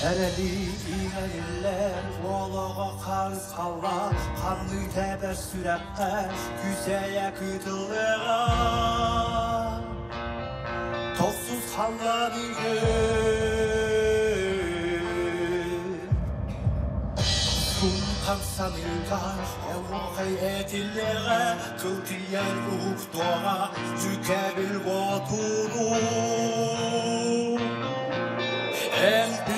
Ereli iğneliler, oğluğa karız kalla, kanlı teber sürekte, güzeye kıtılığa. Tozsuz kalla bir gün, sun kansan yıllar, oğluğa edilere, kıl diyen ruh doğa, yükebil vatunu. En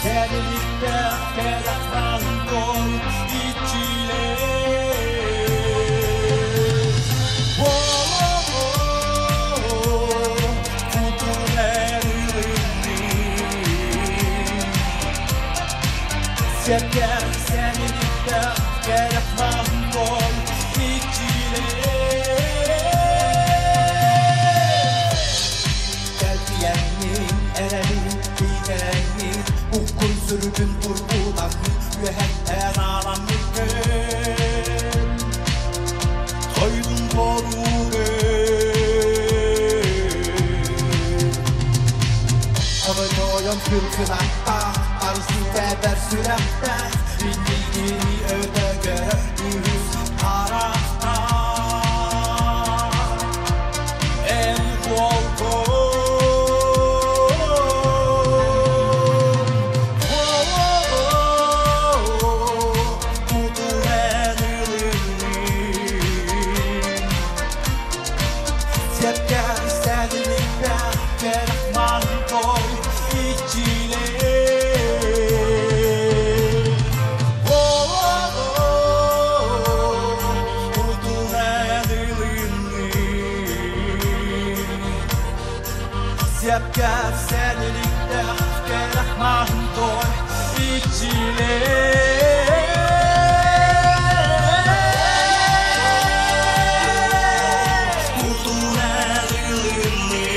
Seninle ferahlan gol içine. Şeker seninle ferahlan gol içine. Geldiyenin erenin gidenin Ukun sürgün durgudan mühen eralan mükün Toydun korurun Havanoyan kırkınan arzu teber sürekte Bildiğini ödege yüz tarafta En korkun Sepker seninlikte gerahman doy içine. Kurdun elini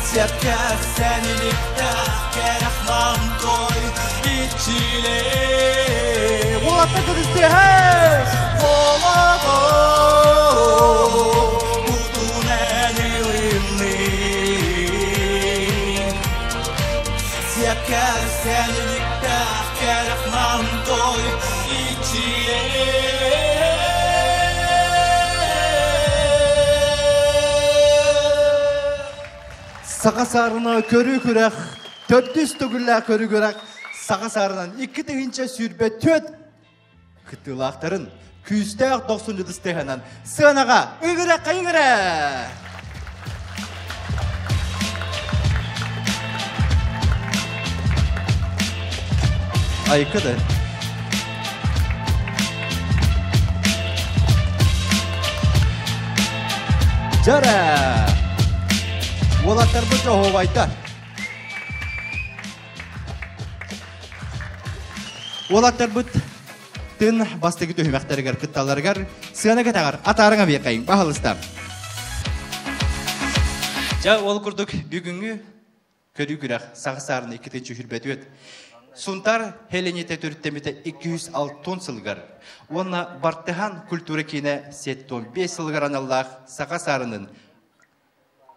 Sepker seninlikte gerahman doy içine. Volatta kırıstı hey! Volata Sepker seninlikte gerahman doy içine. Sağa sarına körü kürek, töttüz tügülle körü kürek, sağa sarınan iki tühince sürbe töt. Kıtılakların küstek 90 stehanan sığınağa ıgıra kayıgıra. Aykıdı. Jara. Olatlar bu hovayta. Olatlar bu tın bastı gidiyor hümaktarıgar kıttalarıgar sığana gatagar atarına bir kayın bahalıstam. Ja ol kurduk bugünkü körü gürak sağı sarını ikitinci hürbeti öt. Suntar Helenite türüttemite 206 sılgar. Ona Bartıhan kulturu kine 75 sılgar anallah sağa sarının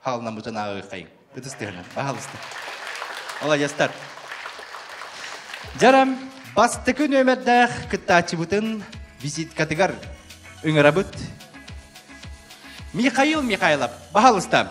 halnamızın ağı kayın. Kıtыстığına, bahalısты. Ola yastar. Jaram, bastıkı nömerdağ kıttaçı butın vizit katıgar. Üngürabıt. Mikhail Mikhailov, bahalıstam.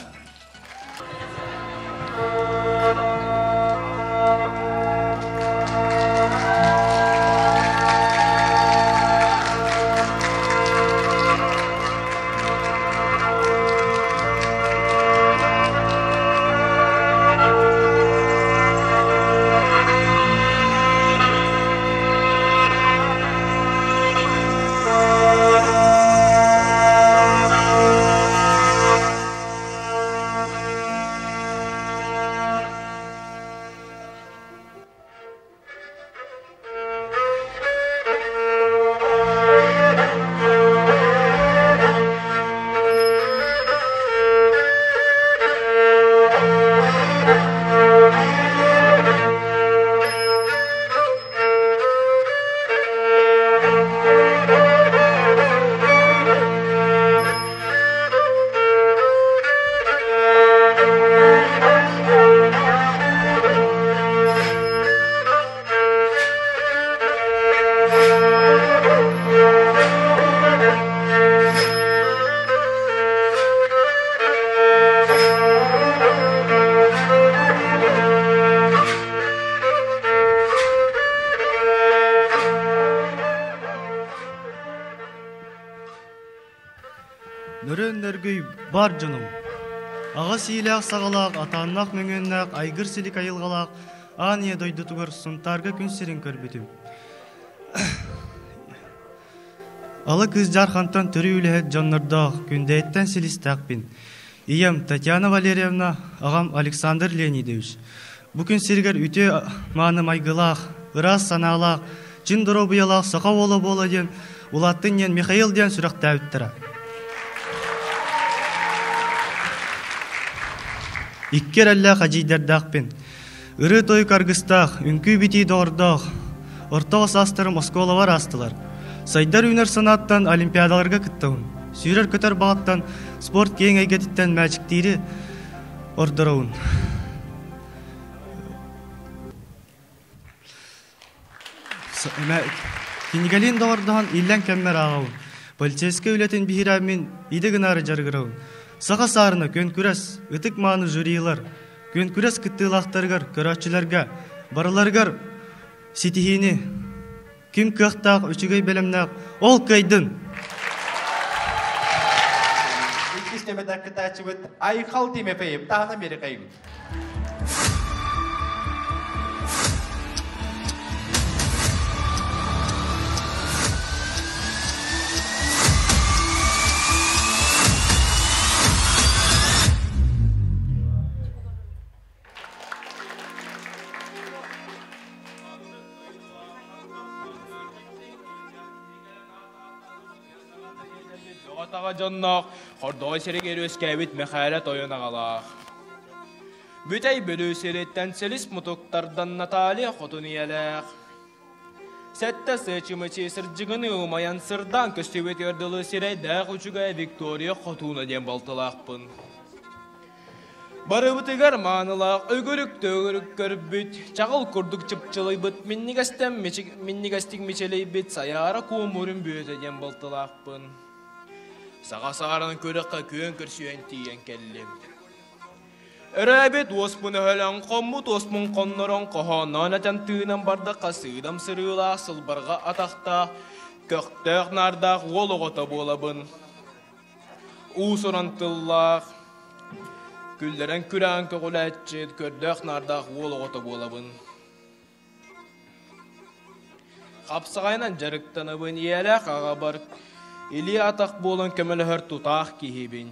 көрүннөргөй бар жонум. Ага сийлээх сагалаак, атааннаак мөңөннээх, айгыр силик айылгалаак, аание дойдутугар сунтарга күн сирин көрбүтүм. Алы кыз жархантан төрү үлэхет жоннордоох күндэйттен силистаакпин. Ием Татьяна Валерьевна, агам Александр Леонидович. Бу күн сиргер үтө мааны майгылаах, ырас санаалаах, жин доробуялаах, сака бола ден, улаттын ен Михаил ден сурактаабыттара. Иккер әллә хажидердаақпен. Үрі той каргыстақ, үнкі бити доғырдақ, орта осастыры Москолавар астылар. Сайдар үнер санаттан олимпиадаларға кыттауын. Сүйрер көтер бағыттан спорт кейін әйгетіттен мәчіктері ордырауын. Кенегалин доғырдаған илен кәммер ағауын. Полицейскі үлетін бихирәмен идігін ары жарғырауын. Саға сарына көн күрәс, үтік маны журилар, көн күрәс кыттылақтарғар, көрәтчілерге, барыларғар, сетихini, кім көқтақ, үчігей бәлімнақ, ол көйдің. İkistemeden kıtaçıvıt, ayıqal demepeyim, tağına beri kayım. Отаға жоннақ, қордой серегер өскәбіт мәхәрет ойын ағалақ. Бүтәй бөлі сереттен селіс мұтықтардан Наталия қотын иеләқ. Сәтті сәчімі чесір жығыны ұмаян сырдан көстебет ерділі серейдәқ үшіға Виктория қотуына ден балтылақпын. Бары бұтығар маңылақ, өгірік көріп бүт, чағыл күрдік чыпчылай бұт, миннигастик мечелей бүт, саяра көмірін бөті ден балтылақпын. Саға сағарын көріққа көн көрсүйен тиен кәлім. Әрәбет оспыны хөлән қоммут оспын қоннырын қоғанан әтен түйінен барды қасыдам сырыла сылбарға атақта көқтәқ нардақ олығыта болабын. Усыран тыллақ, күлдерін күрән көғыл әтчет көрдәқ нардақ олығыта болабын. Қапсығайнан жарықтаныбын иеләқ аға бар Или атақ болын көмілігір тұтақ кейбін.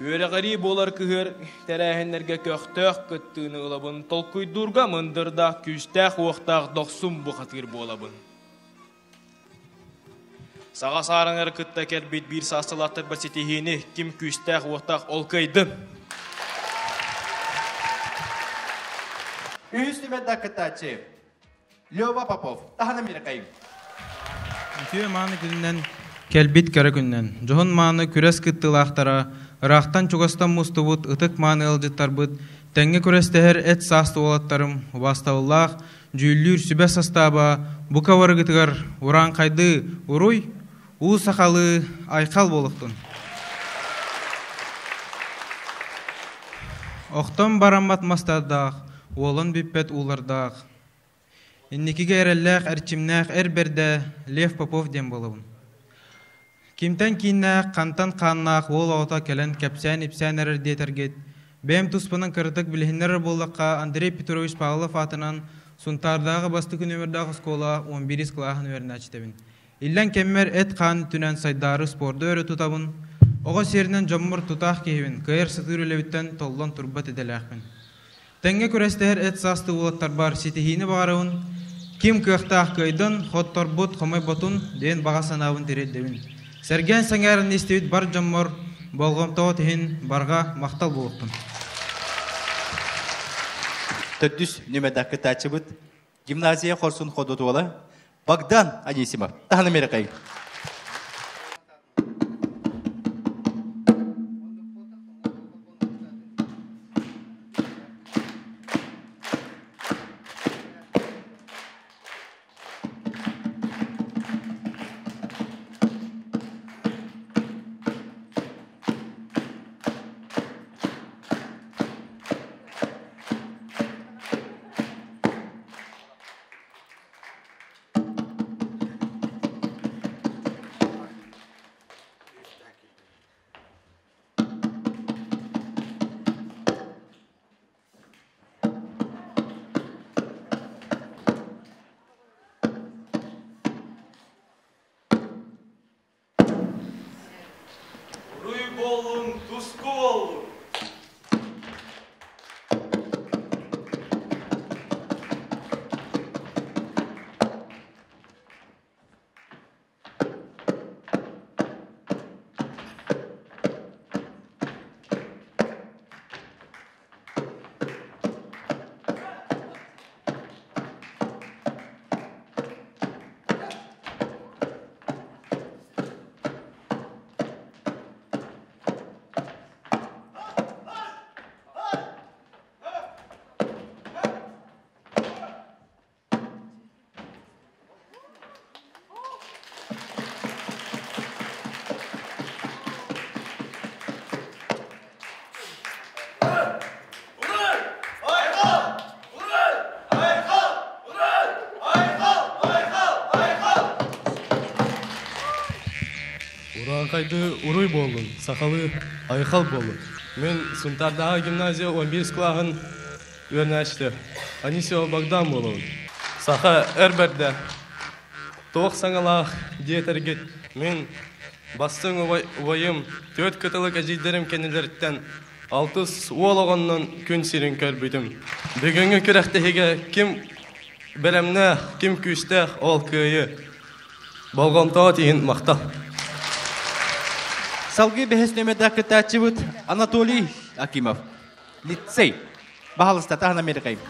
Өрі ғари болар күгір тәрәхінлерге көқтәқ күттіні ұлабын. Толкуйдурға мұндырда күштәқ оқтақ доқсым бұқатыр болабын. Саға сарыңыр күтті кәрбет бір сасылатыр басетігені кім күштәқ оқтақ олқайды. Üstüme kıtaçı, Lёва Попов, тағына мері қайым. Түйе маны күннен, кәлбит кәрі күннен. Жоғын маны күрәс кыттылақтара, ырақтан чуғастан мұстыбыт, ытық маны ылжыттар бұд, тәңге күрәстәхер әт састы олаттарым, бастауыллақ, жүйіллер сүбә састаба, бұқа варғытығар, уран қайды, ұруй, ұл сақалы, айқал болықтын. Оқтан барамат мастардақ, олын біппет улардақ. Инникиге әрәлләқ, әрчімнәқ, әрберді Лев Попов ден болуын. Кимтен кейіннәқ, қантан қаннақ, ол аута кәлін кәпсән, ипсән әрір детергет. Бәм тұспының кірдік білгендері болдыққа Андрей Петрович Павлов атынан Сунтардағы басты күн өмірдағы скола 11 клағын өрін әчтебін. Иллән кәммер әт қан түнән сайдары спорды өрі тұтабын. Оға серінен жоммыр тұтақ кейбін, кайыр сытыр өлевіттен толлан тұрбат еделәқпін. Тәңге көрәстәр әт састы олаттар бар сетихini бағарауын, ким көқтақ көйдін, хоттар бұт қомай бұтын дейін бағасанауын тереддебін. Сәрген сәңәрін естевіт бар жоммыр, болғымтау тейін барға мақтал болуқтын. Төттүс нөмәдәкі тәчі бұд, гимназия қорсын қоды туала, Богдан Анисимов, тағына мері қайым. Оланкайды уруй болын, сақалы айқал болын. Мен Сунтардағы гимназия 11 клағын өрнәшті. Анисио Богдан болын. Сақа әрбәрді. Тоқ саңалақ диетергет. Мен бастың ойым 4 кытылық әжейдерім кенелеріттен 6 уолығынның күн сирін көрбүйдім. Бүгінгі күрәқтіге кім бәрімні, кім күшті ол көйі. Болған таат ең мақтал. Салгы бәхеснемеді күтәтші бұд Анатолий Акимов. Лицей. Бағалыста тағына меріқайым.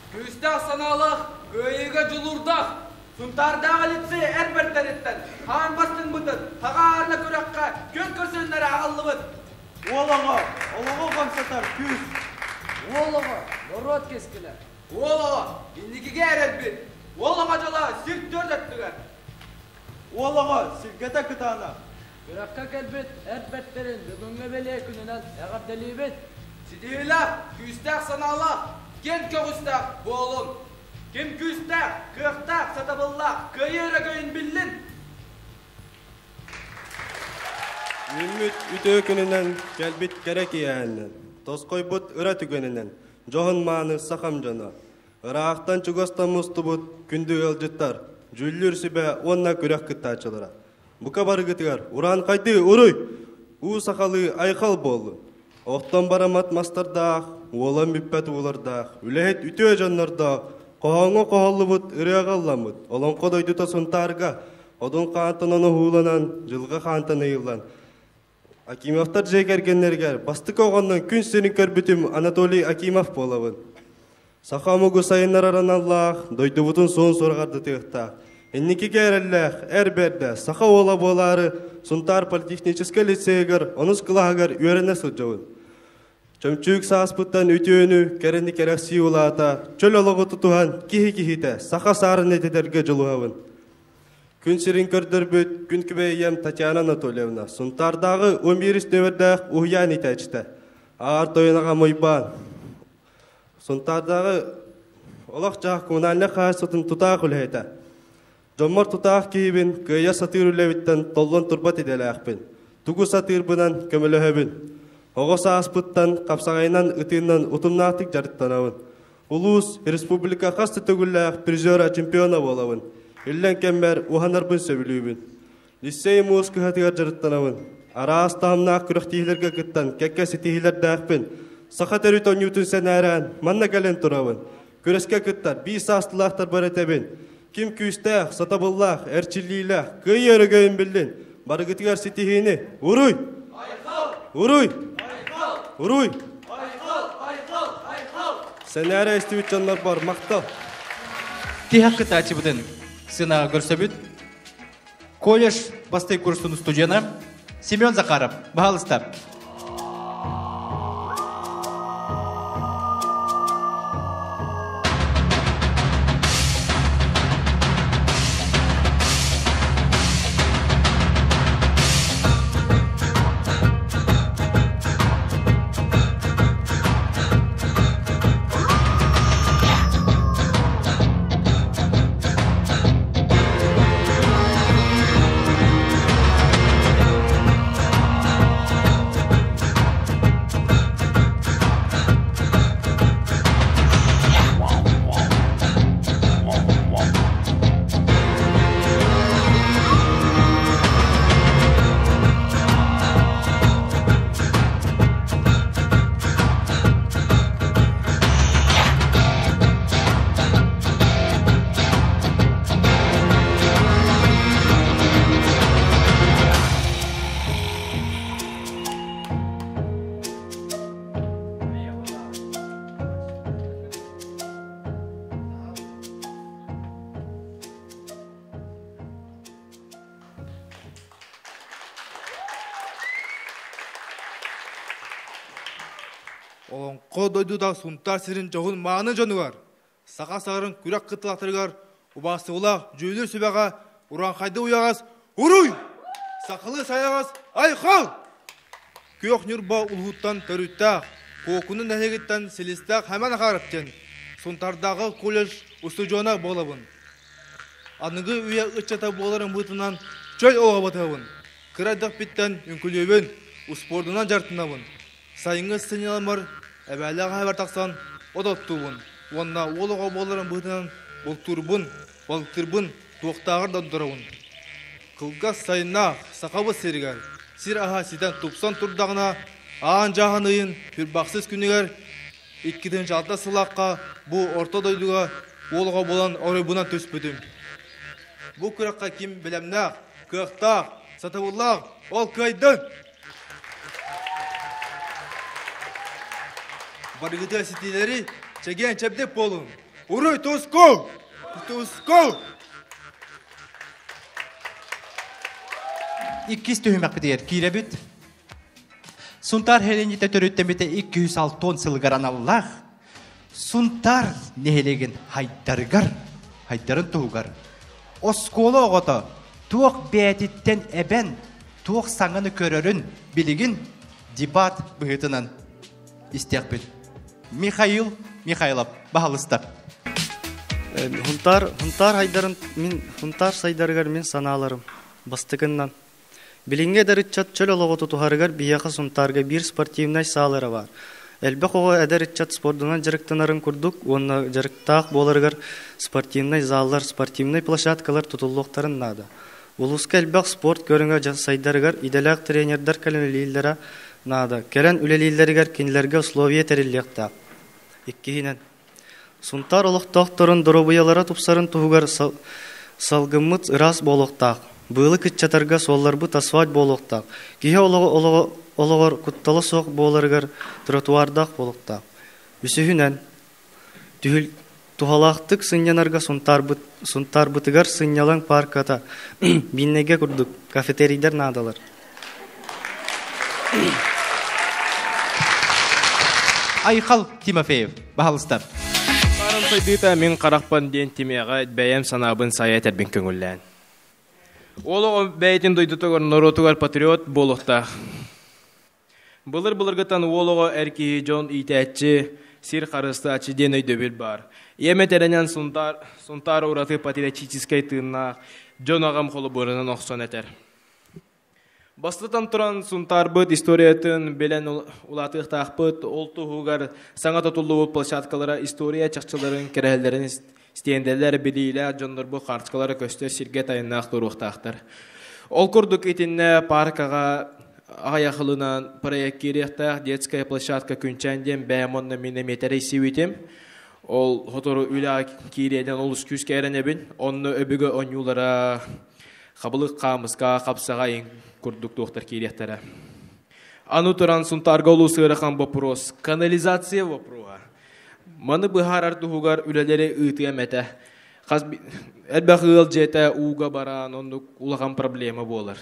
Күстә саналык, көйеге julurdaq. Suntarдағы лицей әрбір дәреттен. Хан бастың бұтын, тағарына көраққа, көн көрсендері ағылы бұт. Олығы қансатар, күз. Олығы, орот кескілі. Олығы, иннекеге әрәл бет. Олығы жала, сирт дөрдеттігер. Олығы, сілгеті күтана. Көраққа кәлбет, әрбәттерін, бүгінгі беле күнінен әғап дәлі бет. Сидейлі, күстәқ саналық. Кен көғістақ болын. Кем күстақ, көқтақ, сатабыллақ, көйері көйін білін. Үміт үті күнінен кәлбет керек еәнін. Тосқой бұт үра түгенінен. Жоғын маны сақам жана. Ырақтан чугастан мұсты бұт күнді өлжіттар. Жүллір сүбе онна күрек күтті ачылыра. Бұқа бары күтігер. Уран қайды ұруй. У сақалы айқал болы. Оқтан барамат мастардақ, олан мүппәт олардақ, үләйт үтіе жаннардақ, қоғаңы қоғалы бұд, үріғаллан бұд. Олан қодойды тасынтарға, одын қантананы хуланан, жылға қантаны елан. Акимовтар жекергенлергер, басты қоғаннан күн сенің көрбітім Анатолий Акимов болабын. Сақамығы сайынар аран Аллах, дойды бұтын соң сорғарды тіғтақ. Энники кәрәлләх, әрбәрді, сақа ола болары, Сунтар политехнический лицейгер, оныз қылағыр үйеріне сұлжауын. Чөмчүк сааспыттан үтөөнү керени керекси улаата, чөл олығы тұтуған кихи-кихите, сақа сарын етедерге жылуғавын. Күн сирин көрдірбіт, күн күбейем Татьяна Анатольевна, Сунтардағы 11 нөмірдәқ ұхиян етәчті. Ағар тойынаға мойбан. Сунтардағы олақ жақ коммунальны қайсытын тұтақ үлхейті. Жоммар тұтақ кейбін, көйя сатыр үлевіттен толлон тұрбат еделәқпін. Тугу сатыр бұнан көмілі Оғыса аспыттан, қапсағайнан, ұтыннан ұтымнақтық жарыттанауын. Улус, республика қасты төгілләқ призера чемпиона болауын. Үллән кәмбәр ұханарбын сөбілуібін. Лицей мұз күхатығар жарыттанауын. Араас тағымнақ күріқтейілерге күттан, кәкке сетейілер дәқпін. Сақа тәрітон ютын сән әрән, манна кәлен тұрауын. Көреске күттар, бейс астылақтар бар әтәбін. Кім күстәқ, сатабыллақ, әрчіллейләқ, көй өрігейін білдін. Барығытығар сетейіні. Уруй! Уруй! Уруй! Сән әрі әстівіт жанлар бар, мақтал. Тихақ күтәтші бұдын сынаға көрсөбіт. Колледж бастай курсының студияна Семен Захаров, бағалыстар. Олонқо дойдуда сунтар сирин жоғын мааны жонугар. Сақа сағырын күрек қыттылақтыргар, убасы олақ жөйлер сөбеға, уран қайды уяғас, уруй! Сақылы саяғас, айқал! Көк нүрба ұлғыттан төріттақ, қоқының әхегіттен селістақ әмән қарыптен, сунтардағы колледж ұсты жона болабын. Анығы үйе ұтчата боларын бұтынан чөй оға батабын. Кырайдық біттен үнкілеуін, ұспордынан жартынабын. Сайыңыз сынеламыр, әбәліға әбір тақсан, одаттуын. Онна олыға боларын бұтынан болтырбын, болтырбын, туақтағыр да дұрауын. Қылғас сайына сақабы сергер. Сир аға сиден тұпсан тұрдағына, ағын жағын ұйын, үрбақсыз күнігер, иккіден жалта сылаққа, бұ орта дойдуға, олыға болан орайбынан төс бүдім. Бұ күраққа кем білемнақ, көқтақ, сатабыллақ, ол көйдің. Барғыды әсетелері чәген чәбдеп болын. Урой, тұскол! Тұскол! İkkiz tühümek bidiyet kirebit. Suntar helenite törüttemite 206 sılgaran Allah. Suntar nehelegin haydargar, haydarın tuğgar. Oskolu oğota, tuğ beyatitten eben, tuğ sanını körörün biligin debat bıhıtınan istekbit. Mikhail Mikhailov, bahalıstak. Huntar haydarın, huntar saydargar min sanalarım. Bastıkından. Билинге дәритчат чөл олығы тұтуғарығар бияқы сұнтарға бір спортивнай сағалары бар. Әлбәқ оғы әдәритчат спордынан жарықтанарын күрдік, оны жарықтақ боларығар спортивнай заллар, спортивнай площадкалар тұтылуқтарын нады. Улуска әлбәқ спорт көріңі сайдарығар иделәқ тренердар кәлінілілері нады. Кәлін үлелілерігер кенілерге условия тәреллектақ. Еккейінен. Сұнтар олықтақ тұрын дұрубыялара тұпсарын тұғығар салғымыт ырас болуқтақ. Бұйлы күтчатарға солар бұт асфальт болуқтақ. Кейе олығыр күтталы соқ боларығар тротуардақ болуқтақ. Үсігінен тухалақтық сынянарға сұнтар бұтығар сынялан парката биннеге күрдік. Кафетерийдер надалар. Айқал Тимофеев, бағалыстап. Барым сайдыта мен қарақпан ден темеға бәйем санабын сая тәрбін көңіллән. Олығы бәйтін дойдытығыр нұротығар патриот болуқта. Бұлыр-бұлырғытан олығы әркейі жон итәтчі, сир қарысты ачы ден өйді біл бар. Емет әрінен сұнтар ұраты патриотическай тыңна жон ағам қолы бұрынан оқсан әтер. Бастытан тұран сұнтар бұд историятын белен ұлатық тақпыт, ол тұғығар саңа тұтылуы площадкалара история чақчыларын кәрәлерін стендерлер білейлі жондар бұл қартықалары көстер сирге тайыннақ тұруқтақтыр. Ол күрдік етінне паркаға аяқылынан проект керектақ детская площадка күнчәнден бәймонны мені метері сеуетем. Ол ғытыры үлі кереден олыс күз кәрінебін. Онны өбігі оңюлара қабылық қамысқа қапсаға ең күрдік тоқтар керектері. Ану тұран сұнтарға олысы ұрыған вопрос. Канализация вопроға. Маны бұхар артығығар үлелері ұйтыға мәті. Әлбәқ ұл жеті уға баран, онды ұлаған проблема болар.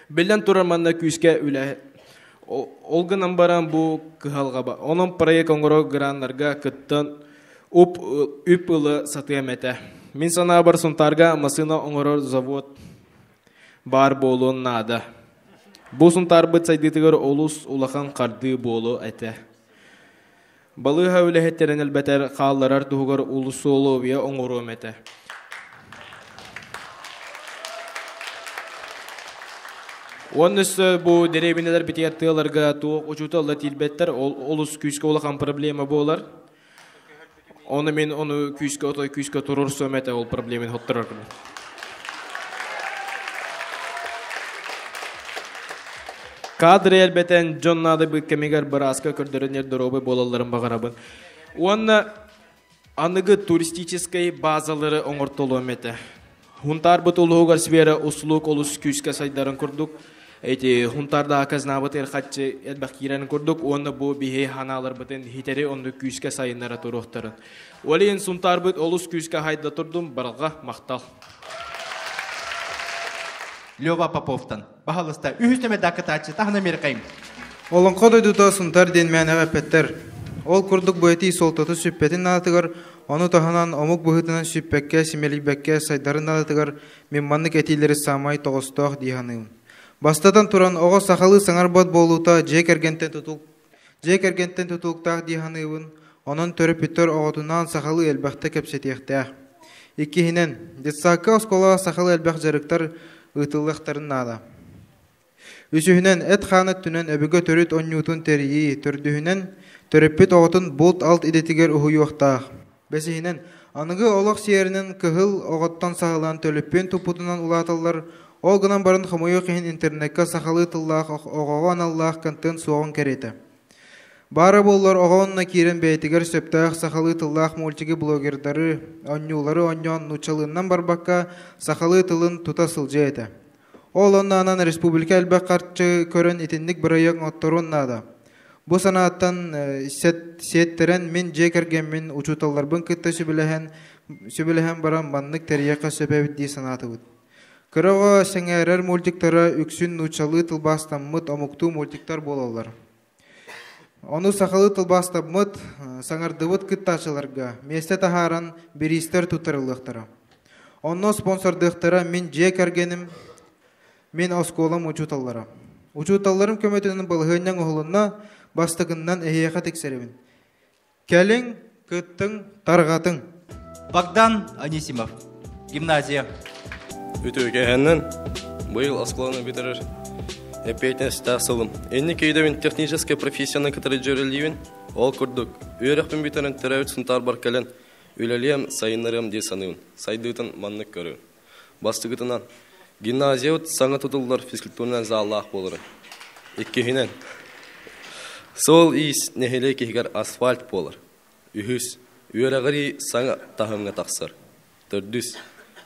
Білден тұрар манна күске үлі. Олғынан баран бұл күхалға ба. Оның проект оңыры ғыранларға күттін үп ұлы сатыға мәті. Мен сана бар сұнтарға масына оңыры завод бар болуын нады. Бұл сұнтар бұт сайдытығыр олыс ұлақан қарды болу әті. Балыға өліхеттерін әлбәтер қалларар тұғығыр ұлысы олу бия оңыру мәті. Оның үсі бұл деребінелер бітеттіғыларға туық ұчуты ұлы тілбеттер олыс күйіске олақан проблема болар. Оны мен оны күйіске отой күйіске тұрыр сөметі ол проблемін хоттырар күні. Кадры әлбәтен жоннады бұл кемегер бір асқа көрдірінер дұробы болаларын бағарабын. Оны анығы туристическай базалары оңыртылу өметі. Хунтар бұт ұлығығар сфера ұсылық олыс күйіске сайдарын күрдік. Хунтарда аказна бұт әрқатшы әлбәқ керені күрдік. Оны бұл бейхей ханалар бұтын хитері оны күйіске сайынлары тұрықтырын. Олейін сұнтар бұт олыс күйіске хайда тұрдым барға мақтал. Лёва Поповтан. Пожалуйста, үхістеме дақытачы, тағына мерқайым. Олонқо дойдута сунтар денмәнәгә пәттер. Ол курдук буети солтаты сүппетин натыгар, оны таханан омук бухытынан сүппекке, симелибекке сайдарын натыгар, мемманнык этилери самай тоғыстуақ диханыйын. Бастадан туран оға сақалы саңарбат болута жек әргенттен тұтулықтақ диханыйын, онын төрі пүттір оғытынан сақалы әлбәқті кәпсетияқтақ. Иккихинен, детсаққа осколаға сақалы әлбәқ жарықтар ұйтылықтарын нада. Үсүхінен әт қанат түнен өбігі төріт оннютын терии, түрдүхінен төріппет оғытын болт алт идетігер ұхуюақтақ. Бәсіхінен, анығы олақ сиерінен кығыл оғыттан сағылан төліппен тұпутынан ұлаталар, олғынан барын қымойы қиын интернетке сақалы тыллақ оғаға аналлақ кантын суағын кәреті. Бары боллар оғауынна керен бәйтігер сөптақ сақалы тыллақ мультигі блогердары, оннюлары оннюан нучалыннан барбаққа сақалы тылын тұтасыл жайты. Ол оннанан республика әлбәқ қартшы көрін етіндік бір аяқ отторын нада. Бұл санаттан сеттерен мен жекергенмен учуталарбын күтті сөбіліген баран баннық тәрияқа сөбәбідді санаты бұд. Кырыға сәңәрер мультиктара үксін нучалы тылбастаммыт омукту мультиктар болалар. Оны сақалы тылбастаммыт саңардыбыт күттачыларға, месте тахаран беристер тұтырылықтара. Оны спонсордықтара мен жекергенім мен осколам учуталлара. Учуталларым көмөтінің бұлғыннан ұғылына бастығыннан әйеға тексеребін. Кәлің, күттің, тарғатың. Богдан Анисимов, гимназия. Үтігі кәхәннен бұйыл осколаны бітірір. Әпейтен стақсылым. Әнні кейдевін технический профессияны кітірі жөрелейвін. Ол күрдік. Үйрәқпін бітірін тірәуіт сұнтар бар кәлін. Үйләлиям сайынырым дей сануын. Сайдығытын маннық көрі. Бастығытынан. Гимназият саңа тұтылдар физкультурынан заллақ болыры. Иккехінен. Сол ис нехеле кехгер асфальт болыр. Үхіс. Үйрәғыри саңа тахымға тақсыр. Түрдіс.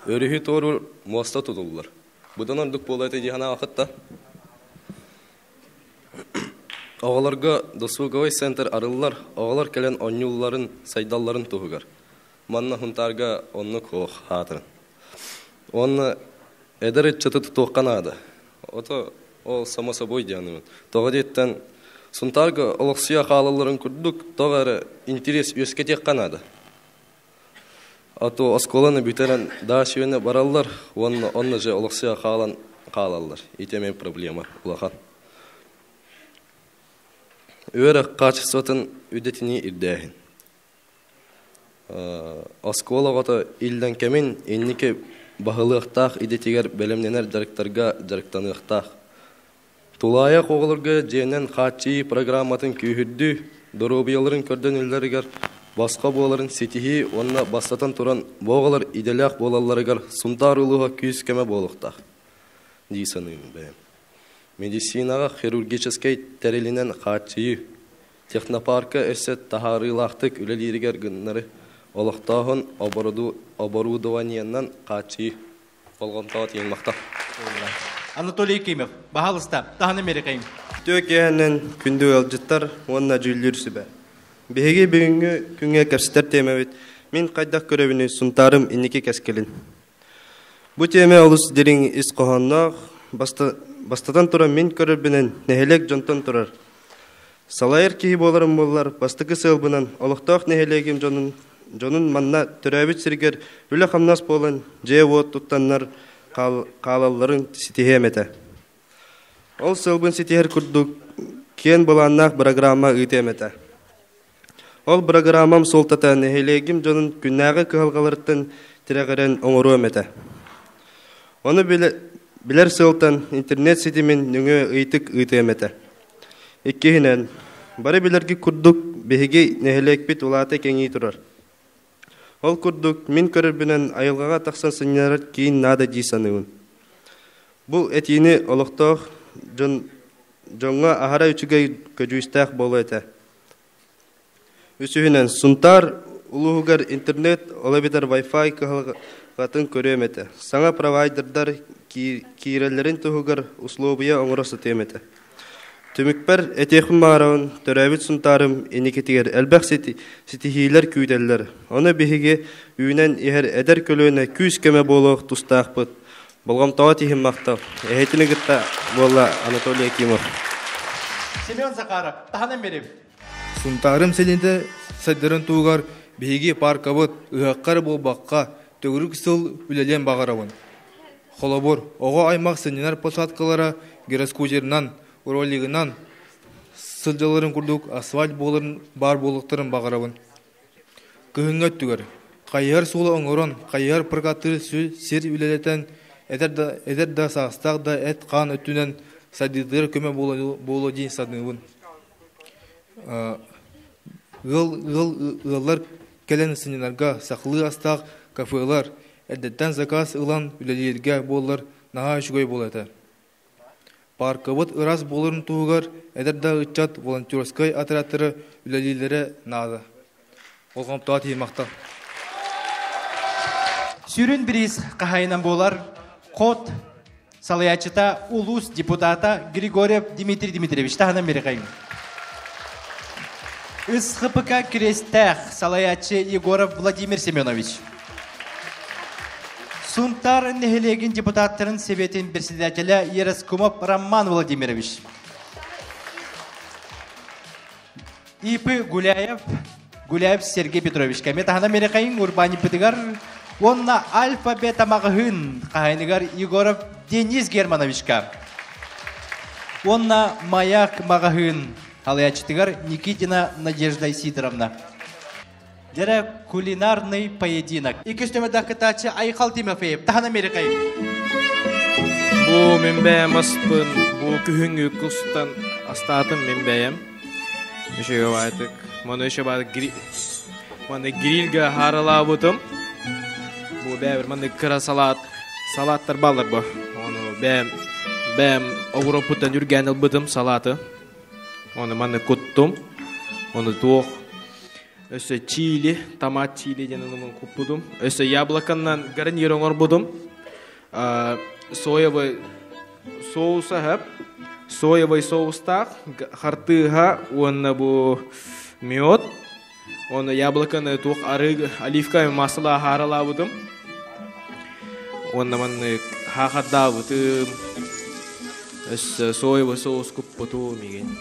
Өріхі торыр моста тұтылдар. Бұдан ордық болайды дихана ақытта. Оғаларға досуғавай центр арылар. Оғалар кәлен онюлларын, сайдалларын тұғығар. Манна хунтарға онны қоқ хатырын. Онны Эдері чыты тұтуққанады. Ото ол само собой дианымын. Тоға деттен сұнтарға олықсия қалаларын күрдік, тоғары интерес өске теққанады. Ото осколаны бүтерін дашуені баралар, онны же олықсия қалалар. Итемен проблема ұлақан. Өрі қачысытын үдетіне ирдәхін. Осколағыты илден кәмен еннеке Бағылықтақ идетегер бәлемненер жарықтарға жарықтанықтақ. Тулая қоғылырға жеңнен қатши программатын күйірді, дұрубияларын көрден үлдерігер, басқа боларын сетихи, онына бастатан тұран боғылар иделяқ болаларығар сұнтар ұлыға күйіз кәмі болықтақ. Дейсануым бәйім. Медицинаға хирургическай тәрелінен қатши, технопарка әсет тахарылақтық үлелерігер гүннары, Олықтағын оборудованияннан қачи болғантауат ең мақта. Анатолий Кимов, бағалыста, тағаны мерекайым. Төк егеннен күнді өлжіттар, онына жүлдірсі бә. Беге бүгінгі күнге кәпсітер темәвет, мен қайдақ көребіні сұнтарым инеке кәскелін. Бұ теме олыс дерің іс қоғаннақ, бастадан тұран мен көребінен нәхелек жонтан тұрар. Салайыр кейі боларым болар, бастықы сылбынан, олықтақ нәхелегім Жонун манна төрәбіт сіргер үлі қамнас болын жеуот тұттаннар қалаларын сетихеметі. Ол сылбын сетихер күрдік кен боланнақ программа үйтеметі. Ол программам солтата нәхелегім жонун күннәғі кығалғалырттын тірәғірен оңыру әметі. Оны білер сылтан интернет сетімен нүңі үйтік үйтеметі. Иккехінен, бары білерге күрдік беге нәхелек бит улаты кеңей тұрар. Ол күрдік мен көрірбінен айылғаға тақсан сынярат кейін нада дейсануын. Бұл әтейіні олықтақ жоңға ахара үчіге көжүйістәқ болу әті. Үсігінен сұнтар ұлығығар интернет олабитар Wi-Fi кығылғатын көрем әті. Саңа провайдердар кейрелерін тұғығар ұслуыбыя оңырасы тем әті. Түмікпер әтеқін мағырауын төрәбіт сұнтарым енекетігер әлбәқ сетихейлер күйделер. Оны бігіге үйінен ехер әдер көлуіне күйіз кәмі болуық тұстақ бұд. Болғам тауа тейхін мақтау. Әхетіні ғытта болла Анатолий Акимов. Семен Захаров, таханан берем. Сунтарым селинде садырын тугар беги паркабыт ыаккар болбакка төгүрүк сыл үлелен багарабын. Холобор ого аймак семинар посадкалара гироскузернан, уролигынан сылжаларын курдук асфальт боларын бар болуктарын багарабын. Кыһыңга түгөр кайыр сулы оңорон кайыр прокатыр сер үлелетен эдер да сагыстак да эт кан өтүнен садидыр көмө болу дин садыбын. Гыллар келен семинарга саклы астак кафелар эдеттен заказ ылан үлелерге болар наха шугой болата. Паркабыт ырас боларын тугар эдер да ычат волонтерской отрядтары үлелилere нада. Олгам таати мактал. Сүрін біріз қағайынан болар, қот салаячыта улус депутата Григорьев Дмитрий Дмитриевич. Тағынан бері қайын. СХПК крестах салаячы Егоров Владимир Семенович. Сунтар нехелеген депутаттарын Советін председателя Ераскумов Роман Владимирович. Ипы Гуляев Сергей Петрович. Кәме тағынан бері қайын Урбани Петыгар. Онна альфа-бета мағығын қағайныгар Егоров Денис Германовичка. Онна маяк мағығын алаячытыгар Никитина Надежда Сидоровна. Дәрі кулинарный поединок. Икістөмі дақытачы Айқал Тимофеев. Тағына мері қайым. Бұ мен бәйім аспын, бұ күхіңгі құстан астатым мен бәйім. Үші өбайтық. Мұны үші байды грилға харыла бұтым. Бу бәбір маңды кыра салаттар балар бұ. Оны бәм Европадан үрген ұлбытым салаты. Оны маңды күттім. Оны тоқ. Өсі чили, томат чили денің күппудым. Өсі яблоканнан гарнирон орбудым. Соевый соуса хәп. Соевый соустақ. Хартыға оны бұ мед. Оны яблоканы тоқ арыг оливками масыла харыла бұдым. Оны маңны хақадда бұдым. Өсі соевый соус күп бұту меген.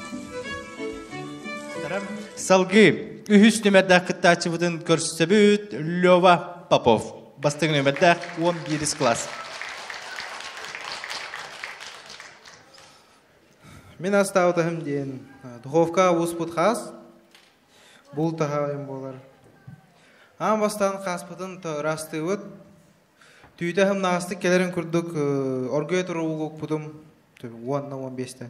Салғы үхіс нөмірдәк қыттачы бұдың көрсісі бүт Лёва Попов. Бастың нөмірдәк 11 класс. Мен астауытығым дейін Духовка ұспұт қас. Бұл тағайым болар. Ам бастан қаспытын расты өт. Түйдәхім нағысты келерін күрдік оргөй тұру ұғық бұдым. 10-15-ті.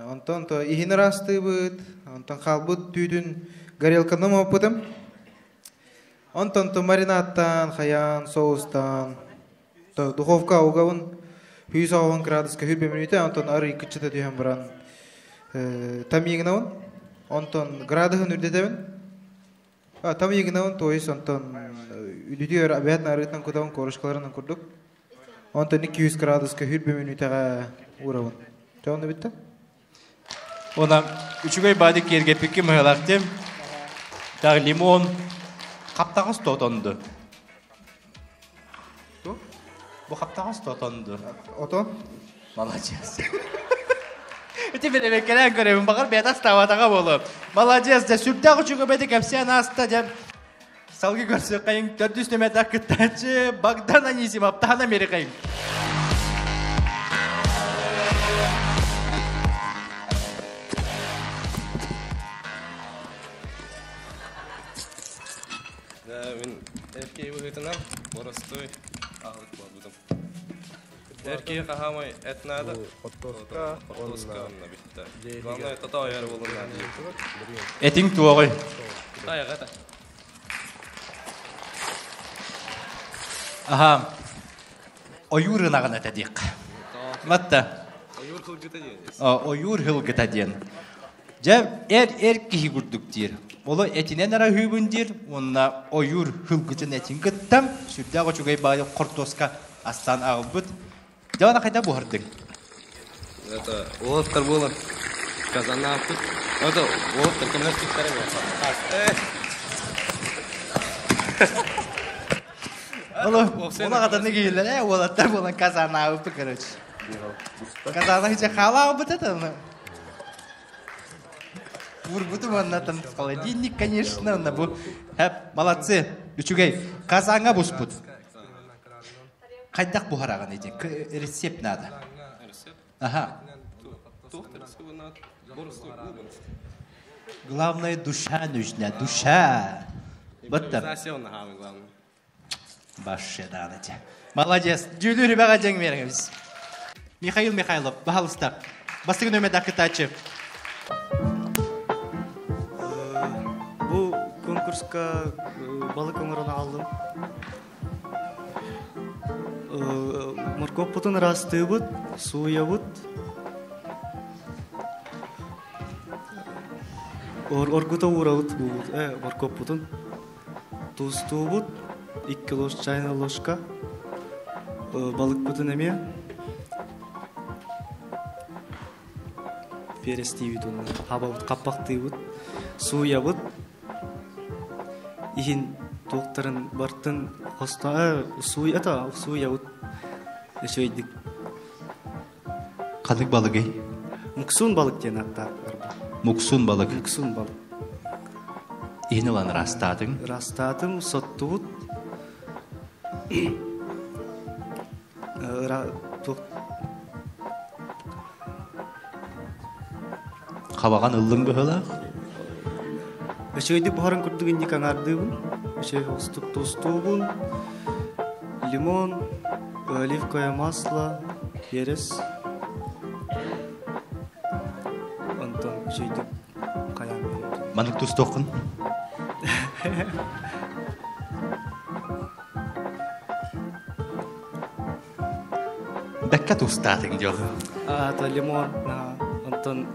Онтан ихіні расты бұд. Онтан қалбыд түйдің горелканым опыдым. Онтан маринаттан, қаян, соустан. Духовка ұғауын 110 градуска хүрбе минуте. Онтан ары 2-чіті түйім бұран тамиғынауын. Онтан градыхын үрдетебін. Тамиғынауын тойыс. Онтан үлідер абиятын арытын күтауын корышқаларынан күрдік. Онтан 200 градуска хүрбе минутеға ұрауын. Жауынды бітті? Ona üçügöy badi kergepikki mühelaqtim. Tag limon kaptağız totondu. Bu kaptağız totondu. Oton? Молодец. Теперь я когда говорю, багар беда става тага болу. Молодец, да сүртә күчүгө беди кепсен аста деп. Салгы көрсө кайын 400 метр кыттачы Богдан Анисимов тана мери кайын. Мен эркей выгытынан боростой ағылық болдым. Эркей қағамай әтнады. Отtoska онна бітті. Главное, тата аяр болуынан. Этиң туағой. Аяғата. Аха. Ойурынағын әтәдек. Матта. Ойур қылғыта дейін. Ойур хылгыта дейін. Жәм әр кихи күрдік дейір. Олы әтінен ара хүбіндер, онына ойур хылгытын әтін күттім. Сүрдәғі чүгей бағы қортоска астан ағыл бұд. Жауана қайда бұғырдың? Это олықтар болын. Казана апыт. Это олықтар кімнер сүттәрі болын. Ола қатаны кейілер, олықтар болын казана апыт, короче. Казана хиче қала апыт әті оны? Вурбуту маннатан сказала. Денник, конечно, на бу. Молодцы. Үчүгей, казанга буспут. Кайдак бухараган эден. Рецепт надо. Ага. Главное, душа нужна. Душа. Вот там. Башедан эти. Молодец. Дюлюрі баға жеңі беріңіз. Михаил Михайлов, бағалыстақ. Бастығын өмеді ақытачы. Бұл конкурска балық өңірін алдым. Морков бұтын расты бұд, суя бұд. Оргута ура бұд, морков бұтын. Тусту бұд, 2 ложь чайна ложка. Балық бұтын әме. Перестей бұд, хаба бұд, қаппақты бұд. Суя бұд. Ихин тоқтарын бартын қоста, суя бұд. Өшөйдік. Қадық балық ей? Муксун балық ден атта. Муксун балық. Муксун балық. Ені олан растадың? Растадым, сотты бұд. Қабаған ұлың бұғыла? Өшөйдік бұхарын күрдігін дек аңарды бұн. Өшөй остық тосту бұн. Лимон, оливковое масло, перец. Онтон өшөйдік қаян береді. Маның тұз тоқын? Бәккә тұстадың жоғы? Ата лимон, онтон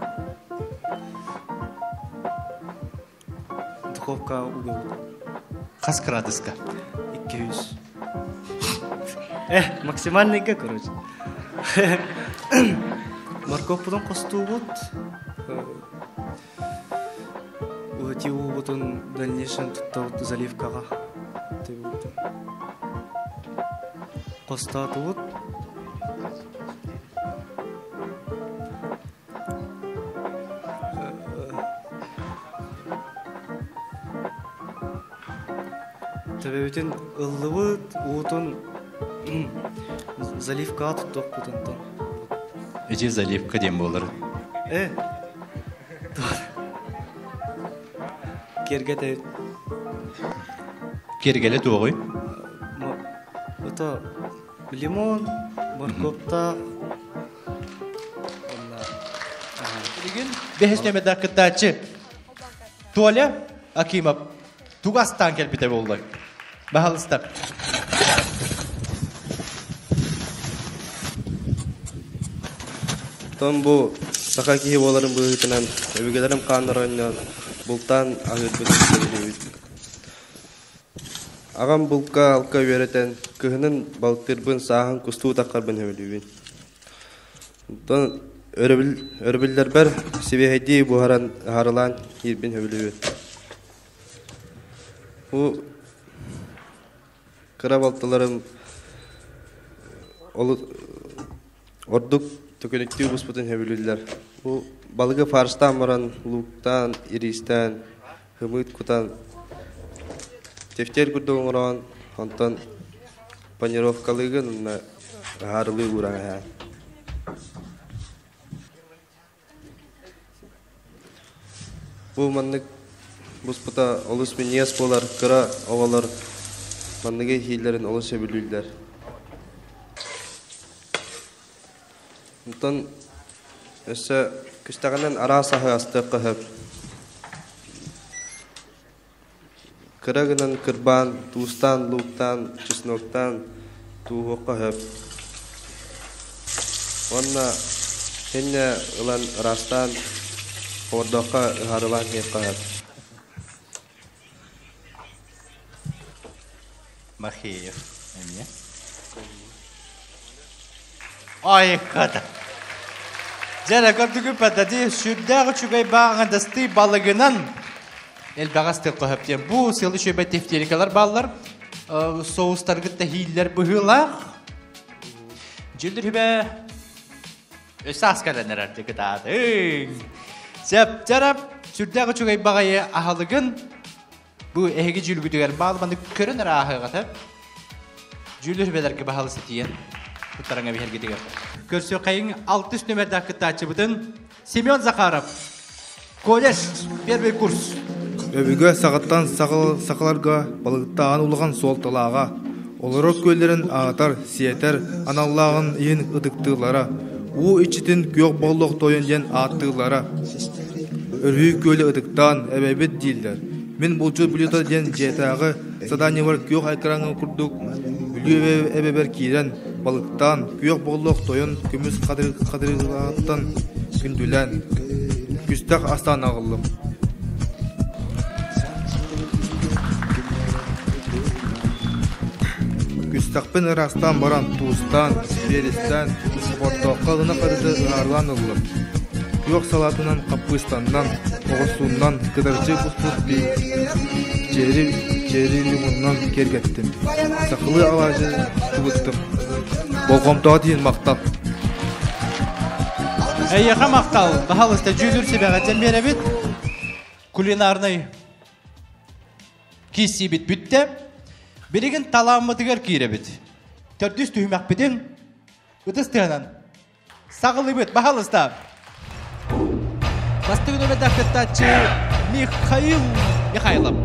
духовка угол. Қас градуска? 200. Максимальныйга, короче. Морков бұтын қосту бұд. Тиу бұтын дальнейшен тұтта бұд заливкаға. Қостаты бұд. Төбөтен ыллы бұд, ұтын заливка тұттық бұтын. Эже заливка дем болыр. Кергеде. Кергелі тоғой? Это лимон, морковта. Бехеснеме дақытачы. Толя Акимов туғастан келбіте болды. Бағалыстап. Тон бу саха кихи боларын бұғытынан, өбігелерім қандырыннан, бұлтан ағыр бүдік. Ағам бұлтқа алқа өретен, күхінің балықтырбын сағын күсту таққарбын өбілуін. Тон өрбілдер бір себехеди бұғаран ғарылан ербін өбілуін. Бұ қыра балтыларым ордық төкелектеу бұспытын өбілулер. Бұ балығы фарстан баран, луктан, иристан, хымыт кутан тефтер күрді оңыран, онтан панировкалығын ғарылы ұран әй. Бұ маннық бұспыта олыс мен ес болар, қыра оғалар маннығы хейлерін олыс өбілулер. Онтан өсі күштағынан ара сахы астық қығып. Кырагынан кырбан, туыстан, луктан, чесноктан туғы қығып. Онна хенне ұлан растан ордоққа ғарылан хеп қығып. Махеев. Әне? Ай, қада. Жәлі көптігі пәдәді шүрдәғі чүгай бағындасты балығынан Элбағасты қоғаптен. Бұл сылы шөбәт тефтерикалар балылар. Соустарғытта хейлер бұғылақ. Жүлдір хүбә өсі асқаланыр әрді күтады. Сәп, жарап, Sürdäge çögey bagayı ahalıgın bu ehegi jülgüdüger bağlamanı körünür ahıgata. Jülür belerki bahalı setiyen. Tutaranga bir hergi diger. Körsö kayın 6 nömerdäki taçıbıdın Semyon Zakharov. Kolej первый курс. Öbüge sağıttan sakalarga balıqtağın uluğan sol talağa. Olorok köllerin ağatar, siyeter, analağın iyin ıdıktığlara. U içitin gök bolluq toyunjen attığlara. Örhü kölü ıdıktan ebebet değiller. Men bulcu bilyoda den jetağı sadani var gök ekranı kurduk. Bilyo ebeber kiren balıqtan gök bolluq toyun kümüs kadırıqtan gündülen. Güstak aslan ağıllım. Güstakpın ırastan baran tuğustan, beristan, ortoqalına qarıdı ağırlanıllım. Yok salatından Kapıstan'dan, Oğuzsun'dan kıdırcı busput bir ceri limundan gergettim. Sakılı avacı tuğuttum. Boğumdağa deyin maqtal. Эйяха мактал, бахалыста жүлүр себега темберебит. Кулинарный кисибит бүтте. Билигин таламмытыгар киребит. Төрдүс түймәк битин. Үтістенен. Сағылы бит, бахалыста. Бастыгын өмедак кеттачы Михайлов.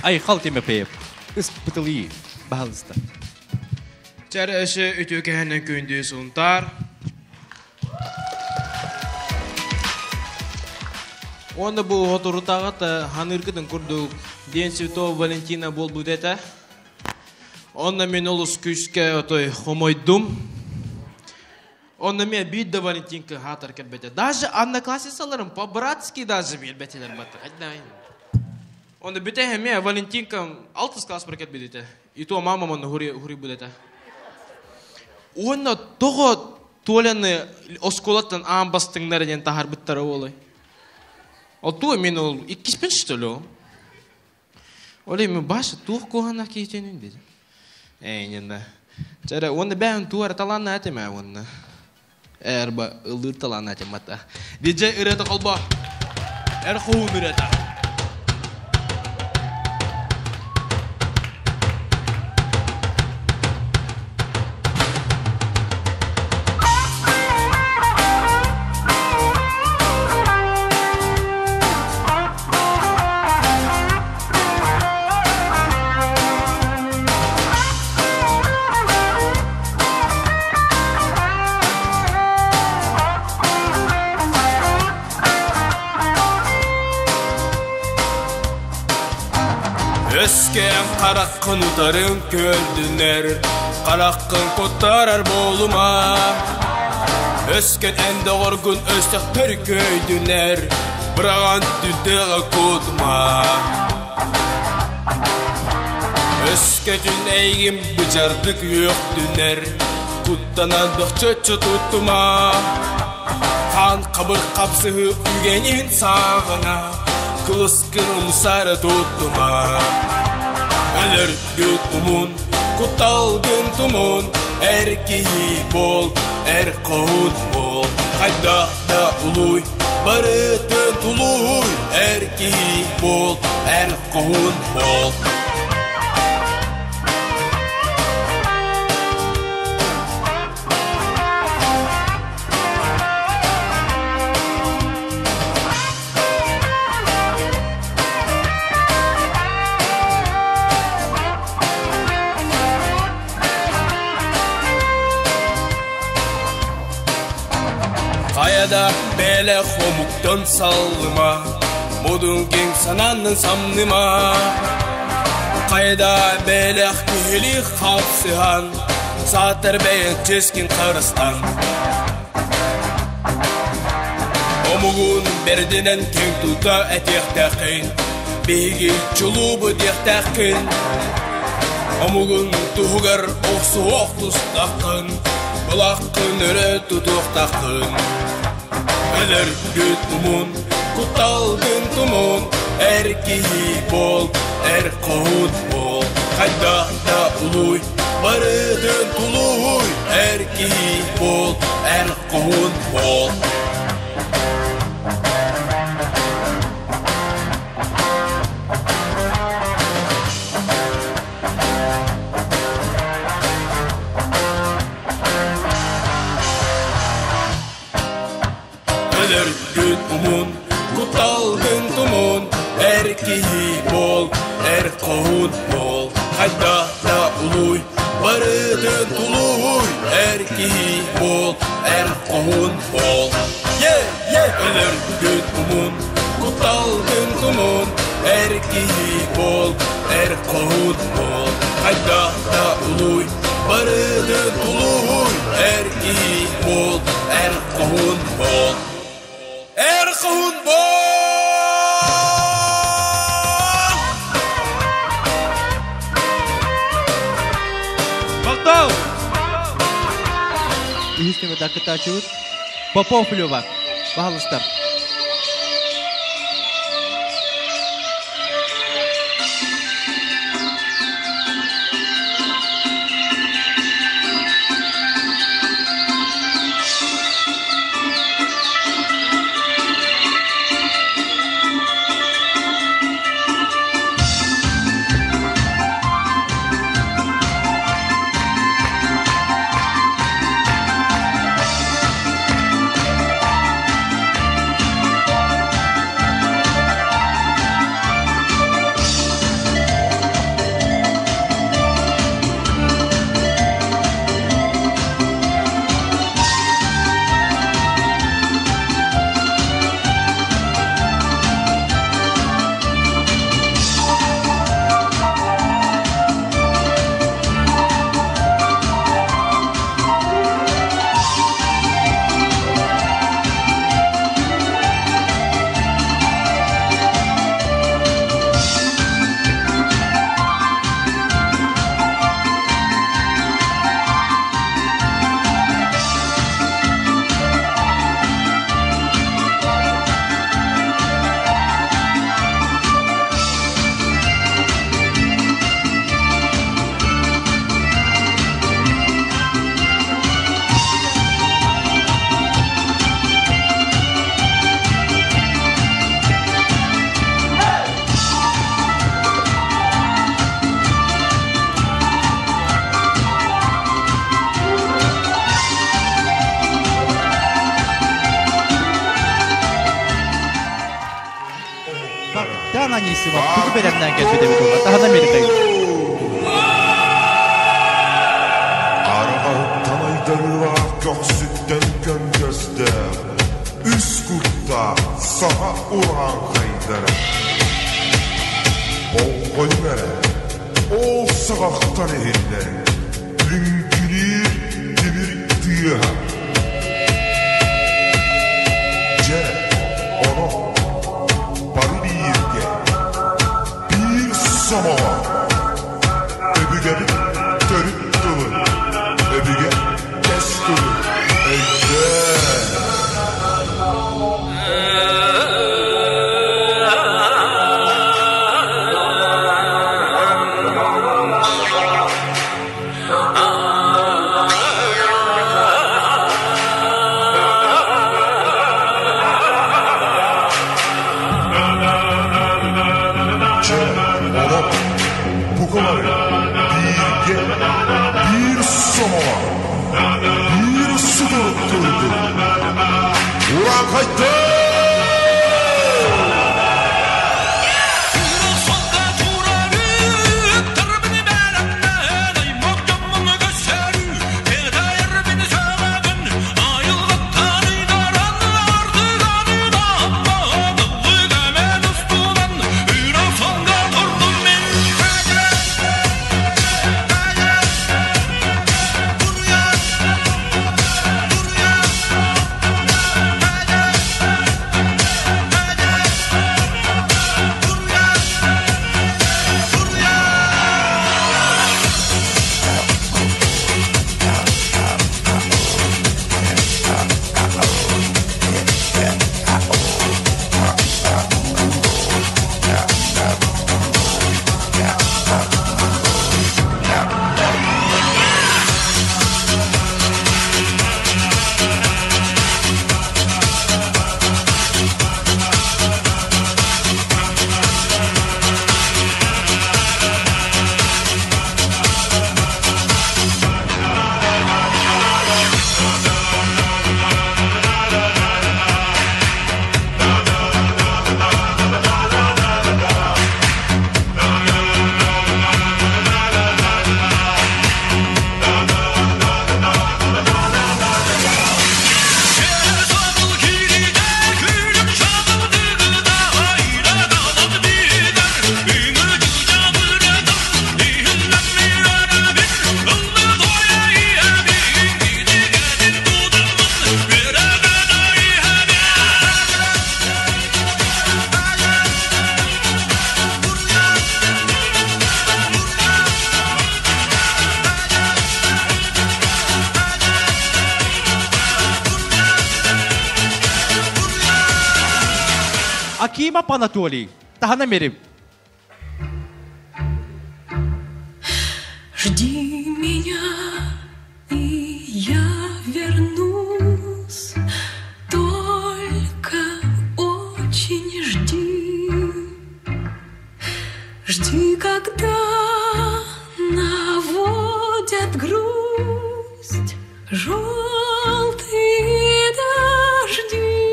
Ay xaltime peyip. Ispıtılı bahalıstan. Çare eşi ütükehenen kündü suntar. Onda bu oturutağı da hanırgıdın kurduk. Den Svito Valentina bol budeta. Onda men olus küske otoy homoydum. Onda men büyüdü Valentinka hatar kelbete. Даже одноклассницаларым по-братски даже белбетелер баттыр. Onda büte heme Valentinka 6 класс проket бидете. И то мама мон хури будете. Onda того толяны осколаттан амбастыңнар ден тахар биттары олай. Ол туы мен ол 2-пен что ли? Олай мен башы тух кохана кейтенин dedi. Ненда. Чара onda бән туар таланна атема onda. Эрба ылыр таланна атемата. Диже ирета қалба. Эр хуун ирета. Ösken qaraqqın utarın köldüner, qaraqqın kottarar boluma. Ösken ende orgun östekter köydüner, bırağan düdüğe koduma. Ösketün eğim bıcardık yok düner, kuttanandık çöçü tutuma. Kan kabır kapsı ügenin sağına, kılıskın sarı tutuma. Ölür gütümün, kutalgın tumun, erkeği bol, erkoğun bol. Hayda da uluy, barıtın tuluy, erkeği bol, erkoğun bol. Kayada bele homuktan sallıma, modun gen sananın samnıma. Kayada bele küheli kapsıhan, saatler beyen çeskin karıstan. Omugun berdinen keng tuta etektekin, begi çulubu dektekin. Omugun tuhugar oksu oktustakın, Bulakkın öre tutuktakın. Ölür gütümün, kutalgın tumun, erkeği bol, erkoğun bol. Hayda da uluy, barıdın tuluy, erkeği bol, erkoğun bol. Ölür gütümün, kutalgın tumun, erkeği bol, erkoğun bol. Hayda da uluy, barıdın tuluy, erkeği bol, erkoğun bol. Ölür gütümün, kutalgın tumun, erkeği bol, erkoğun bol. Hayda da uluy, barıdın tuluy, erkeği bol, erkoğun bol. Erkoğun bol! Молдов! Üstüme dakika açılır. Popov Lövak. Bahalıstar. Tananyisi var. Kutu berenden geçmede bir dolar. Daha da Amerika'yı. Araba tamaydarıva köksütten köngözde. Üskutta sağa uğran kaydara. Oğul vere, o sağaktan ehiller, Lünkünür demir tüyüha. Ce, onu, barı bir yerge, bir samava, öbüge bir törüp dolu, öbüge kes dolu, Акимов Анатолий, Тахана Мерим. Жди меня, и я вернусь. Только очень жди. Жди, когда наводят грусть желтые дожди.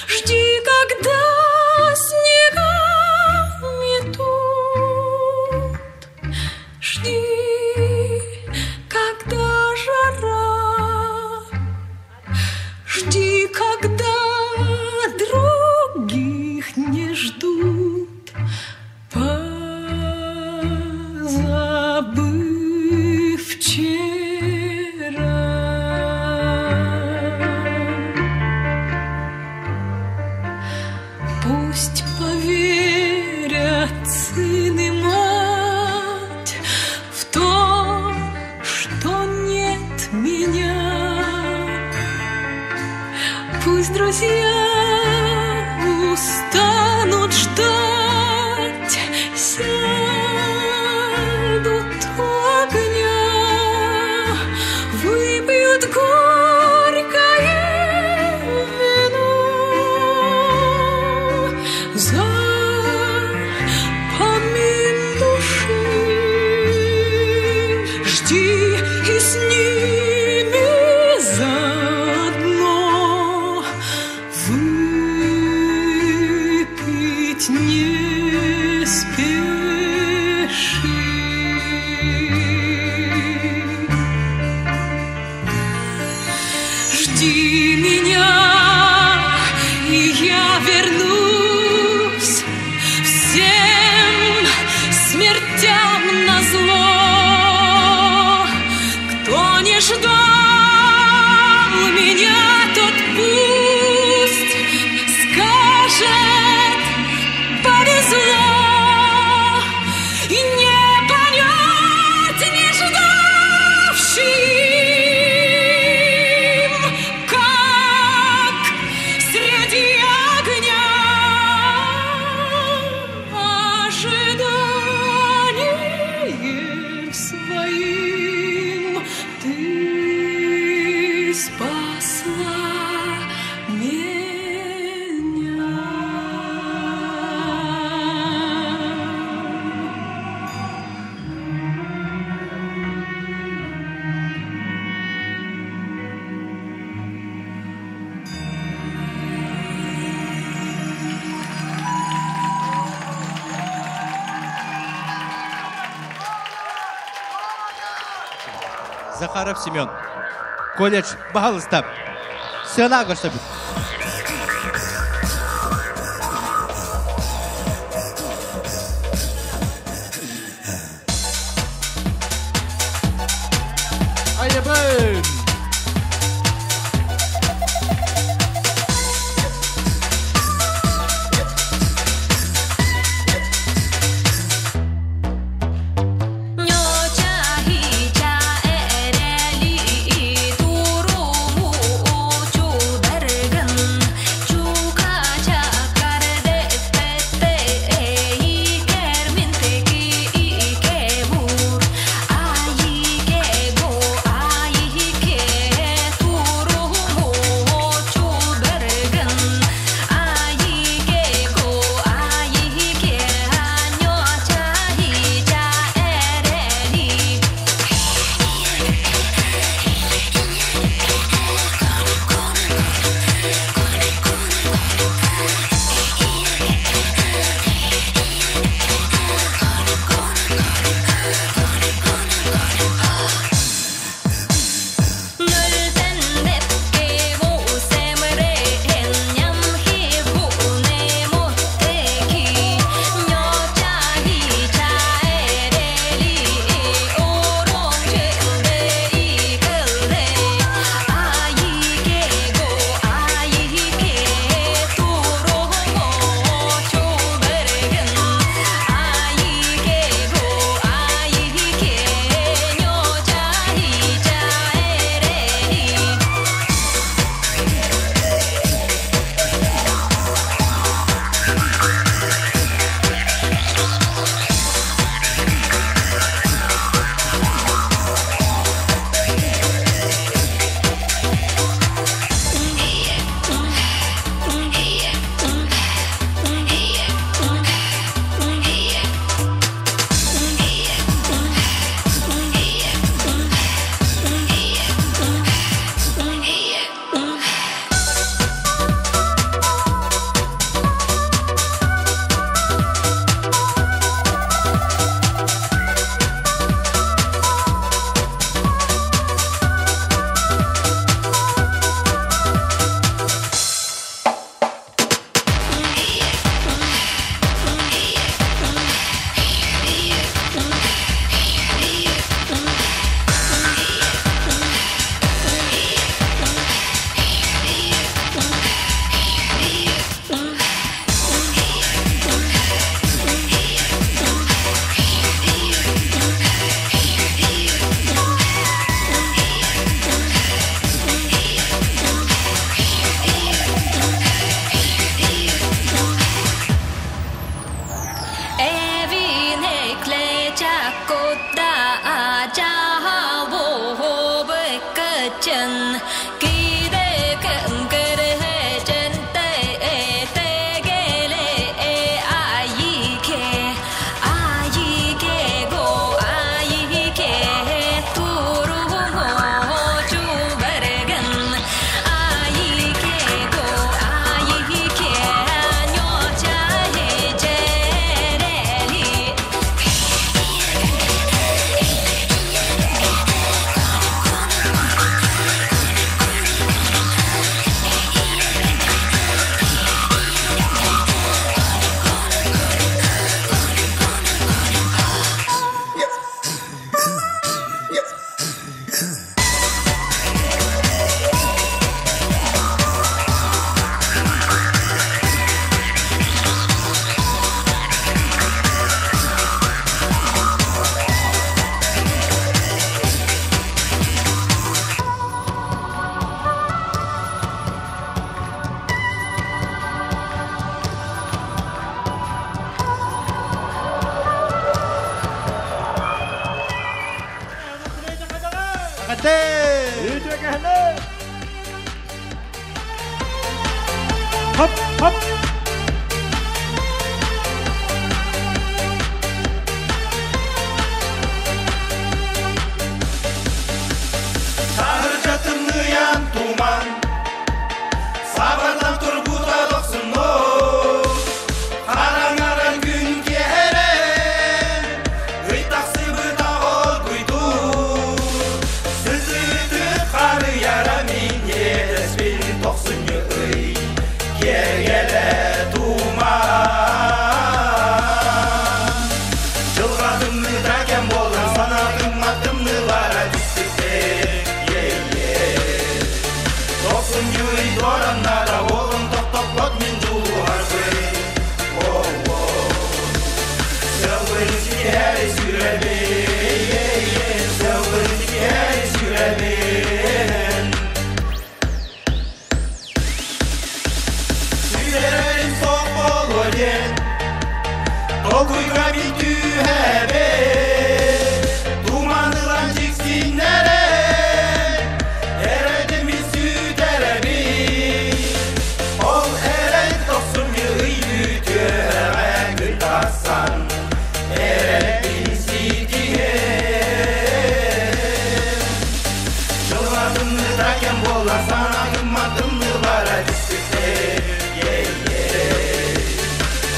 Жди, когда снега метут. Жди, когда жара. Жди, когда других не ждут, позабыв вчера. Пусть поверят сын и мать в то, что нет меня. Пусть друзья устанут ждать, сядут у огня, выпьют горькое вино. Захаров Семен. Колледж Бахалыстап. Сыла көрсөбүт. Ayıbın. Hop hop. Tanrı çatımlayan tuman, sabardan turguda doksun o. Aran gün kere, hıytaksi bıda ol kuydu. тен Толкуйга битүһәбе Туманылан жиксиннәре Эредими сүтәрәби Ол эрет тосун йый бүтүәгә гүл тасан Эредим ситиге Жылладымны такен болла санагым матымны бара диспекте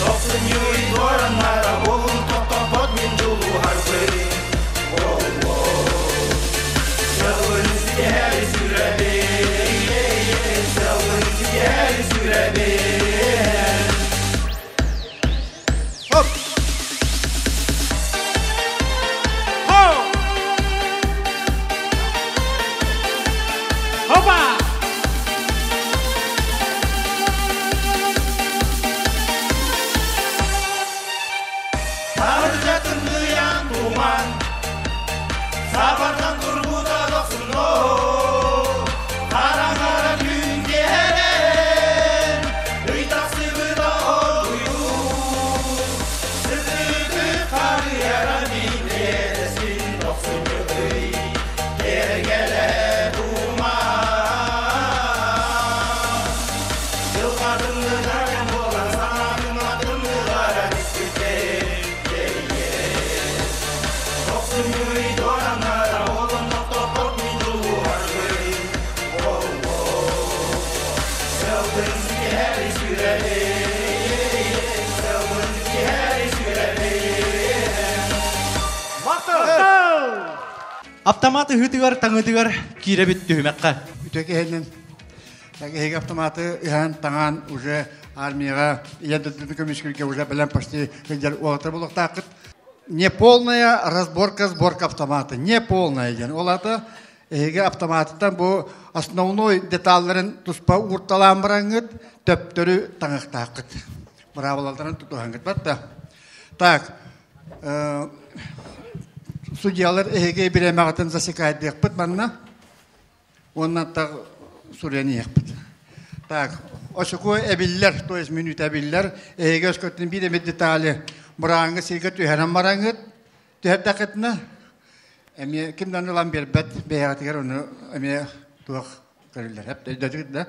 Тосун йый дораннара болун токтопот мен жулу харбы Сәуін сігәлі сүрәбе Сәуін сігәлі сүрәбе Хоп! Хоп! Hoppa! Тағыр жатын дұян туман Сапардан тұрғуда доқсын о Қара-қара күн керен Үйтақсы бұда ойу Сізді қары яра милересін доқсын өй Кергеле туман Жылқадымды дайын болар санағым атымды қара диспекте Тосун йый дораннара болун токтопот мен жулу харбы Сәуін сігәлі сүрәбе Сәуін сігәлі сүрәбе Автоматы хытыгар, таңытыгар киребит түһүмәккә. Үтекеһенен тәгеһеге автоматы иһан таңан уже армияга ядыдын көмүскүлгө уже белән почти гендер уақыты булык тақыт. Неполная разборка сборка автомата. Неполная ден. Олата эге автоматтан бу основной детальларын туспа урталан бараңыт, төптөрү таңык тақыт. Бравалардан тутугангыт батта. Так. Судьялар эге биремагатын засекает декпит манна. Оннан так сурени якпит. Так, ошоко эбиллер, то есть минут эбиллер, эге өскөттүн биреме детали бураңы сирге түйһәрән бараңыт, түйһәрдәкетне. Эме кимдән улан бербет, бәягатыгар уны эме туак көрүлөр. Хеп дөдүк да.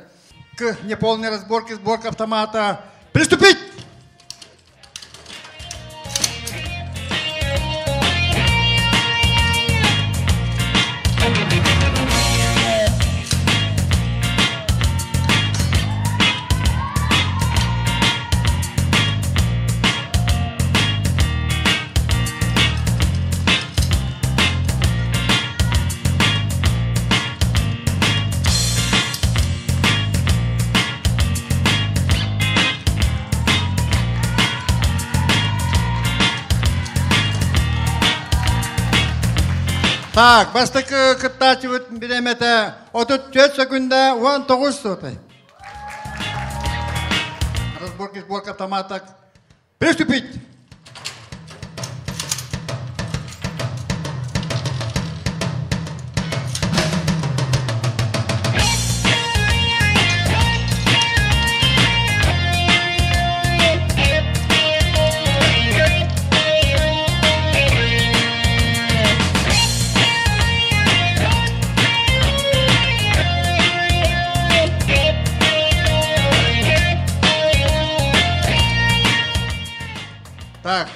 К неполной разборке сборка автомата. Приступить! Так, бастык кыттачыбыт биремете 34 секунда 19 соты. Разборка автомата. Приступить! Так.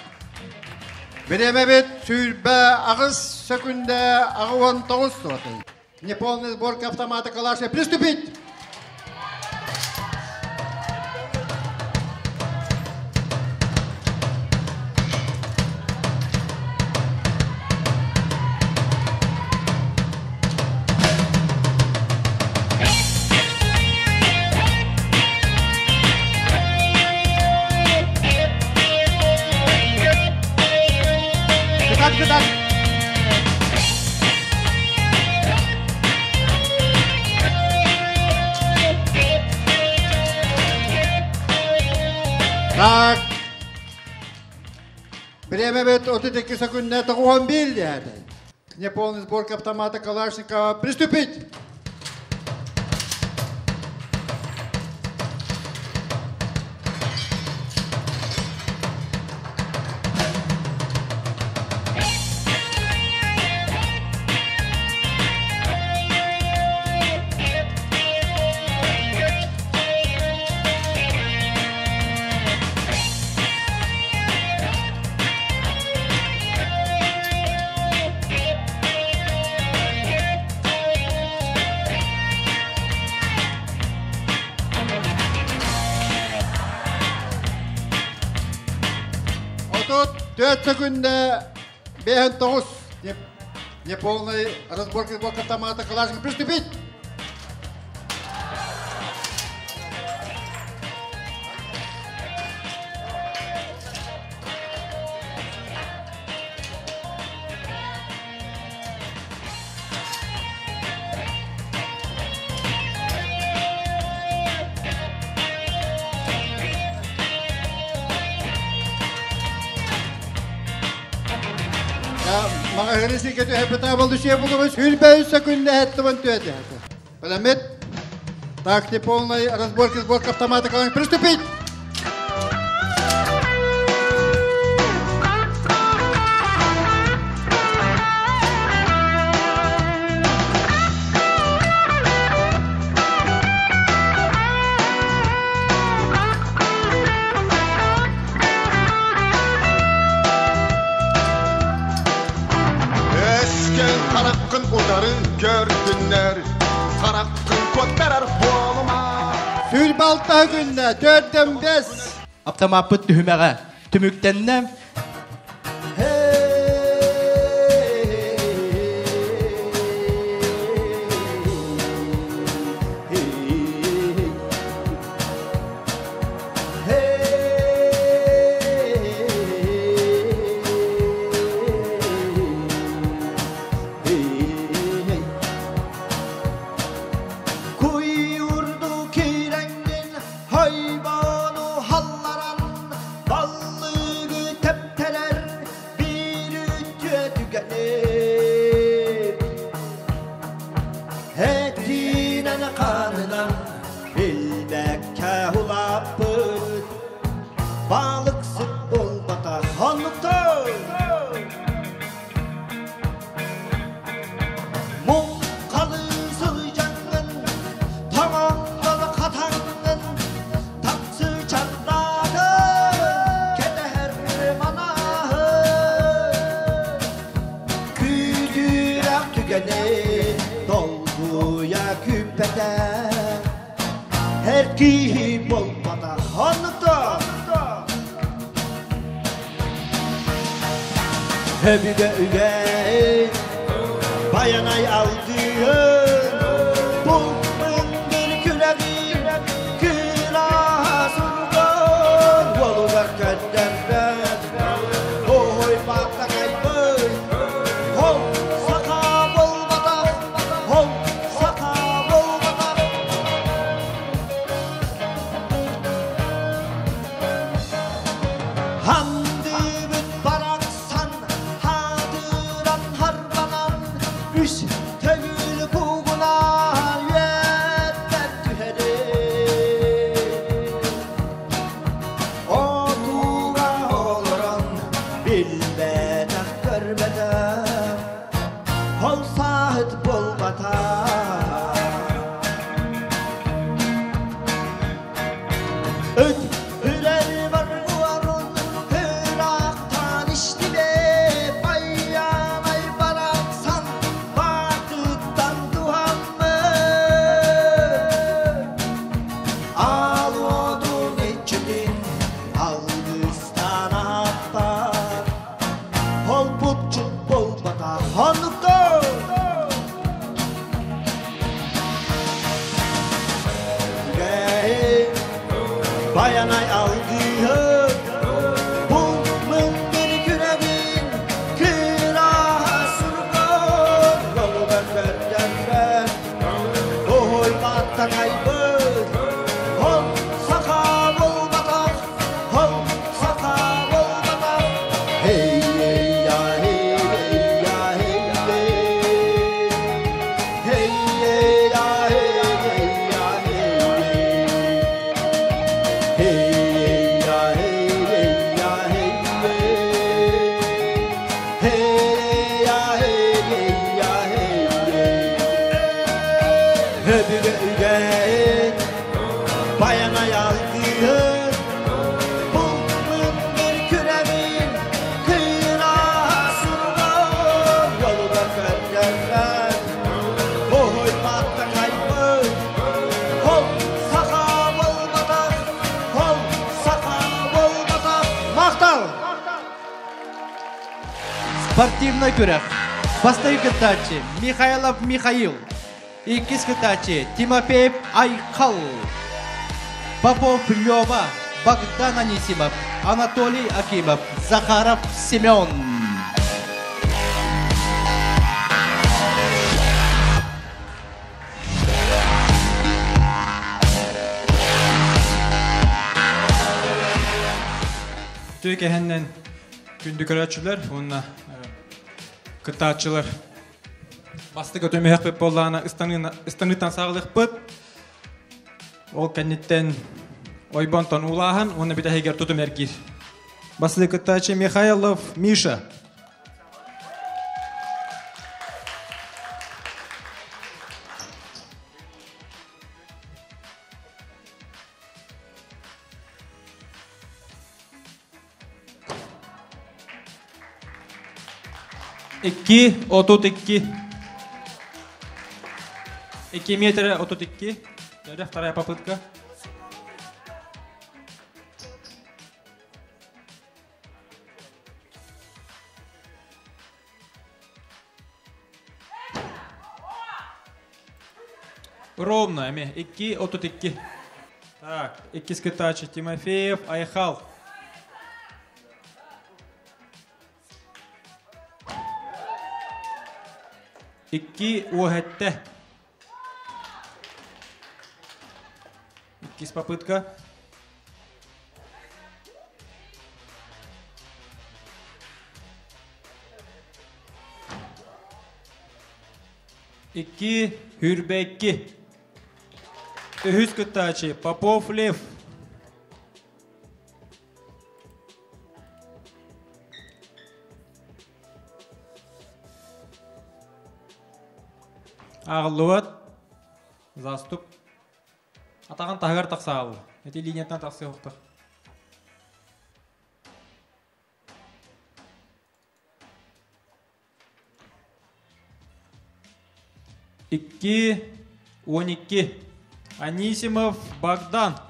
Время бит сүйрбе агыз секунда 19 соты. Неполная сборка автомата Калашникова. Приступить! Так. Время бит 32 секунды, это 11. Неполная сборка автомата Калашникова. Приступить! 4 секунда, беган тоус. Неполный разбор автомата Калашникова. Приступить! Мага херisi kötü hep табылды şey bulduğumuz hülbe 3 секунда həttivan tüyədi. Паламет. Так, неполный разборка сборка автомата Калашникова. Приступить! Karakkın udarı gör günler, karakkın kotlarar bolma. Sül balta günde 4'den 5. Aptamapıt tühümeğe tümüktennem. Balık sık bolbata hanlıkta Mum kalı sıcağın Tamamlalı katangın Taksı çardağı Keder manahı Küdürek tügeni Dolguya küpede Her ki bolbata hanlıkta Hebide üvey Bayanay aldığın Bulmun bir küreği Külah surgun Yolu ver kedderden Oy bakta kaybı Hol saka bolmadan Hol saka bolmadan Hamdi büt baraksan Hadıran harbanan Üç tevül kuguna Yetler tüheri O tuğa oluran Bilmeden görmeden Hol sahit bolbata Öt hürer var uarun Hıraktan içti be Bayanay baraksan Vakıttan duhan mı Al odun içtin Algıstan atlar Hol putçuk bolbata hanlıkta Bayanay aldığın Bulmun bir küreğin Külah surgun Yolu ver Oy batta kaybı Hol saka bolmadan Hol saka bolmadan Hey hey ya hey hey ya hey hey Hey hey ya hey hey ya hey Hey ya hey hey ya hey Hey ya hey hey ya hey Hebide ügey Bayanay aldığın Bulmun bir küreğin Kıyına surgun Yolu ver kedderden Oy batta kaybı Hol saka bolmadan Hol Спортивный күрек. Бастай кытачы Михайлов Михаил. Иккис кытачы Тимофеев Айкал. Попов Лёва, Богдан Анисимов, Анатолий Акимов, Захаров Семен. Түйкehenden күндү көрөчүлөр, онна кытаачылар. Басты көтөмөк беп боллана ыстаныктан сагылык бып. Ол кеннеттен ойбонтон улахан, оны бите хегер тутум эркир. Басты кытаачы Михайлов Миша. İki, 32. 2 метра 32. Это вторая попытка. Ровно, 2, 32. Так, iki скитачи Тимофеев, Айхал. İki uhette. İkis попытка. İki Hürbekki. Ühüz kıtaçı Popov Lev. Ağlıvat, заступ. Атаған тағар тақса алды. Әте линияттан тақсы оқты. İki, 12. Анисимов Богдан.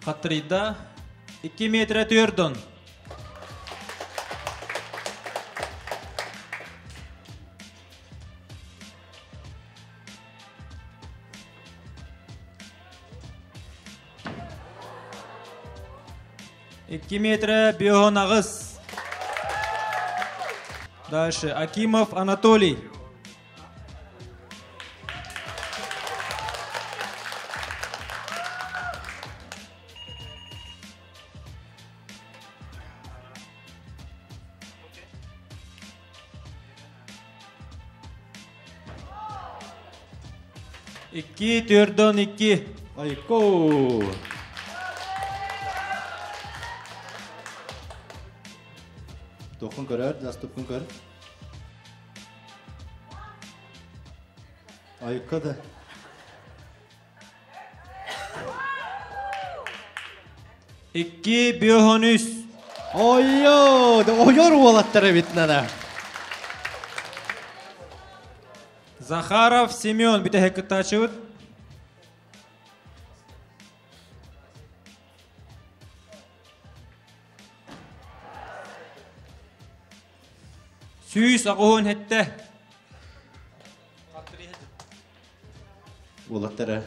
Қатырыда 2 метр түрдін. İki metre Биохон Ağız. Дальше Акимов Анатолий. İki türden 2. Ayko. Dokun karar, zastupun karar. Ayko da. İki Биохон Üs. Oyyor olatları bitnene. Захаров Семен, bir de hekket açıvır. Süyüs ağuhun hette. Olatları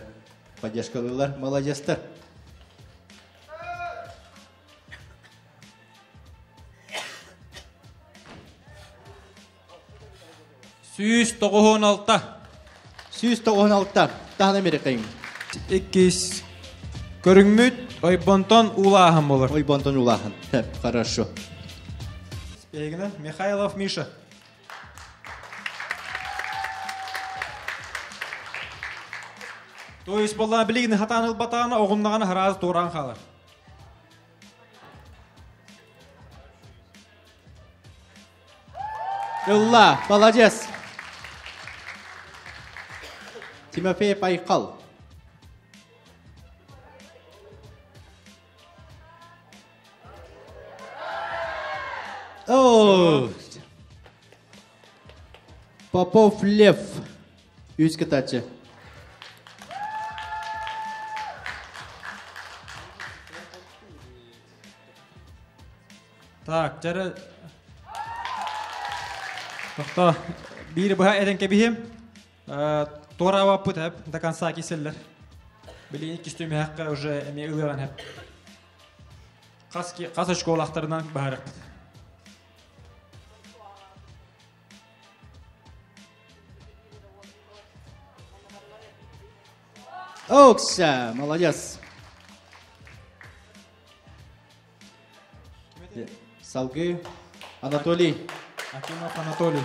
поддержкалылар, молодецтер. Süyüs 96. Süyüs 96. Daha Amerika'yım. İkiz. Görünmüt, Ойбонтон улахан болар. Ойбонтон улахан. Хорошо. Спегина, Михайлов Миша. То есть болла билигini хатаныл батана оғымнағаны харазы туран қалар. Юлла, молодец. Тимофеев Айкал. Попов Лев. Үз кытачы. Так, жары... Тоқта, бiri бұға әденке бейім. Тора вапыт әп, до конца кеселдер. Білейін кестөме хаққа уже әме ұлыған әп. Қас үшкі олақтарынан бағарып. Окса, молодец. Салгы, Анатолий. Акимов Анатолий.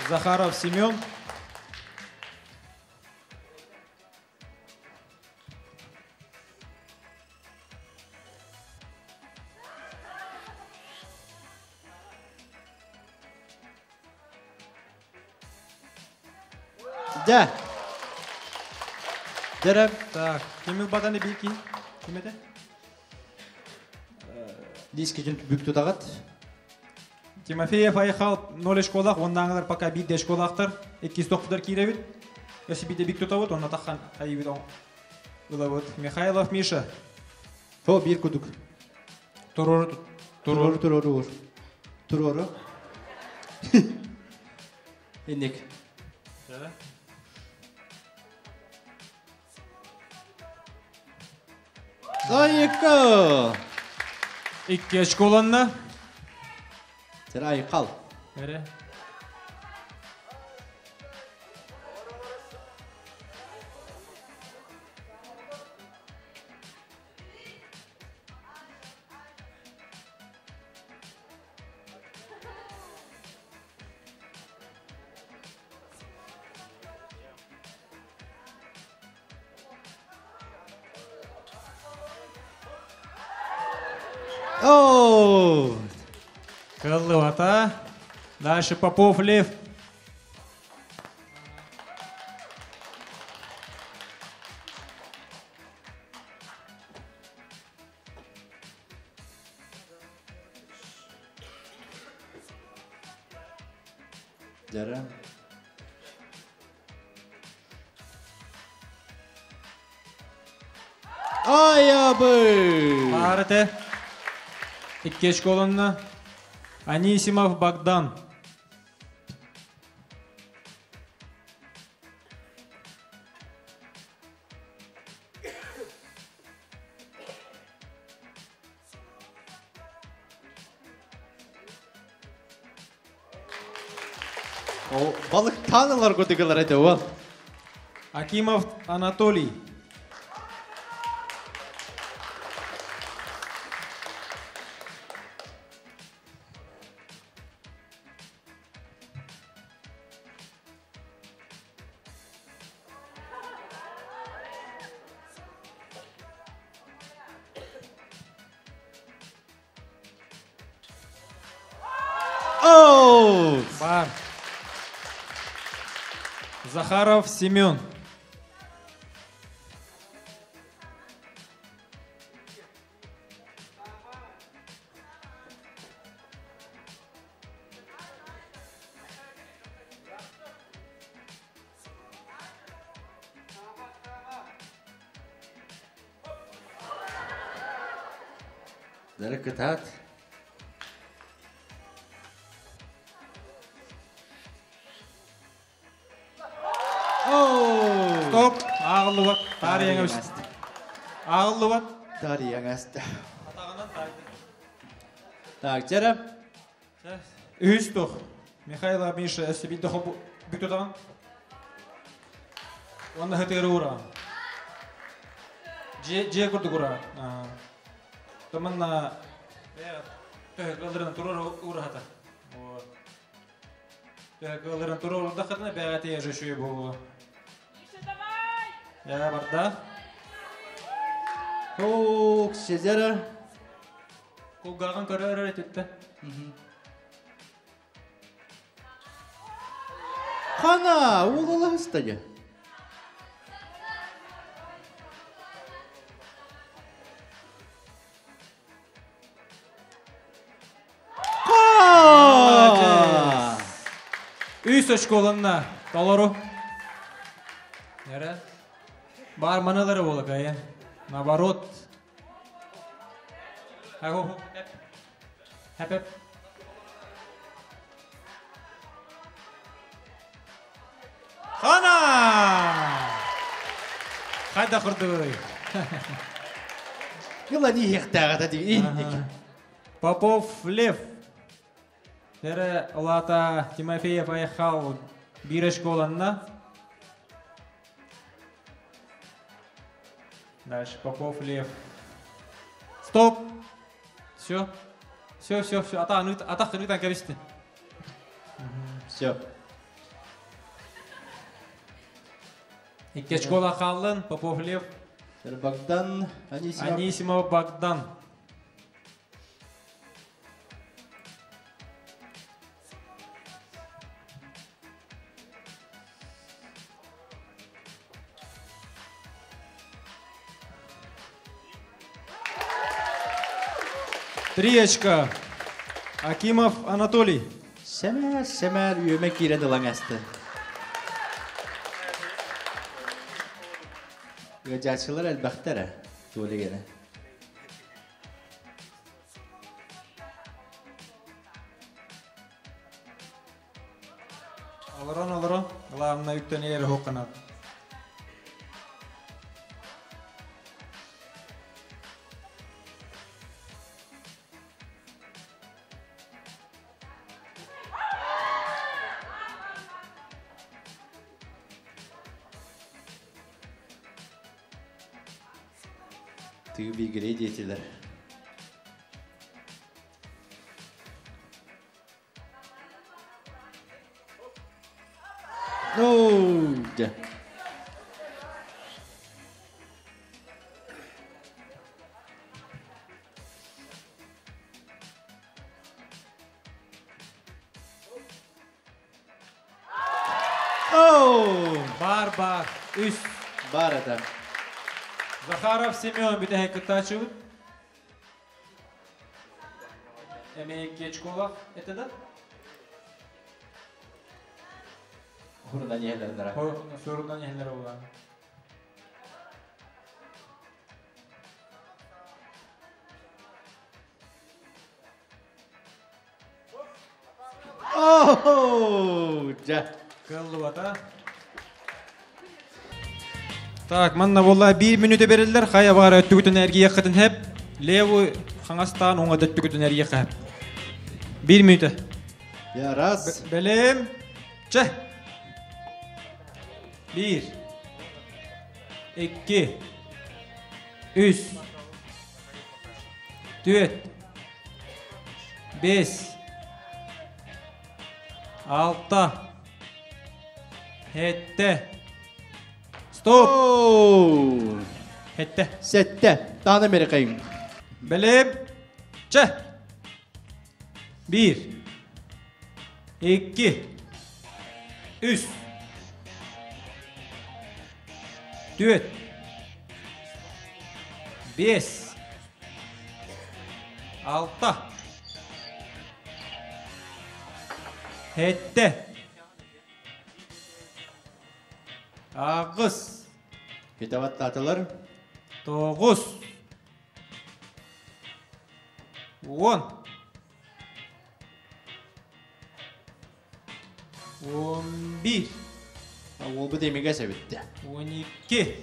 Захаров Семен. Да. Дерем. Так, кемил баданы бейки. Кем еді? Дискетін бүкті тағат. Тимофеев айқал 0 школақ, оннаңылар пока 1 школақтар. 2 тоқтыдар кейребет. Если биде бик тұтавыд, онна таққан айыбет ұлавыд. Михайлов Миша. О, бір күдік. Турору. Инек. Зайықы. 2 школанна. Сері айқал. Әрі. Ооо! Кыллывата. Дальше Попов Лев. Дәрі. Айабы! Барыты. 2 школанна. Анисимов Богдан. Балық танылар көтігілер әді ол. Акимов Анатолий. Бар. Захаров Семен. Дәрі күтат. Стоп. Ağıllı bak. Tarihin öst. Ağıllı bak. Tarihin öst. Так, Cerem. Üstü. Mikhail Misha esbi de hobu bütodan. Onda hatırı ura. C kurdu ura. Tamanna kaldırın ura hata. Kaldırın turur da kadına beğate yaşıyor bu. Ya barda. Çok şezere. Kulgağın kararı etti. Hana, oğlala hıstacı. 200 очколанна доллару. Нера? Бар маналары болы кайын. Наоборот. Хэп. Хана! Хайда құрды. Yıla niye yıktağıda değil. Попов Лев. Тері Лата Тимофеев поехал Бирочку оланна. Дальше Попов Лев. Стоп! Все. Атақ қырғыдан кәбісті. Все. Икке школа қалын, Попов Лев. Богдан, Анисимов Богдан. Триечка. Акимов Анатолий. Семер üyeme giredi lan əsti. Gəcəçilər əlbəxtərə. Doğru gələ. Алырон. Главное үктен ері хоқынат. Tüy bir grey diyetiler. Nooooooo. Бар. Üst. Бар adam. Захаров Семен bir de hektaçı. Emeği geç kolak etede. Hurdan yeğlerdir. Sorundan yeğler olan. Kıllı bata. Так, манна болла 1 минута берилдер. Хая бара өттүгүтүн эрги якытын хеп. Леву хаңастан оңа өттүгүтүн эрги якып. 1 минута. Ya раз. Белем. Че. 1 2 3 4 5 6 7 Stop. Hette. Sette. Daha Amerika'yım. Belem. Çe. 1 2 3 4 5 6 7 Ağız. Hitavat tahtalar. 9 10 11 O bu demeye sevitti. 12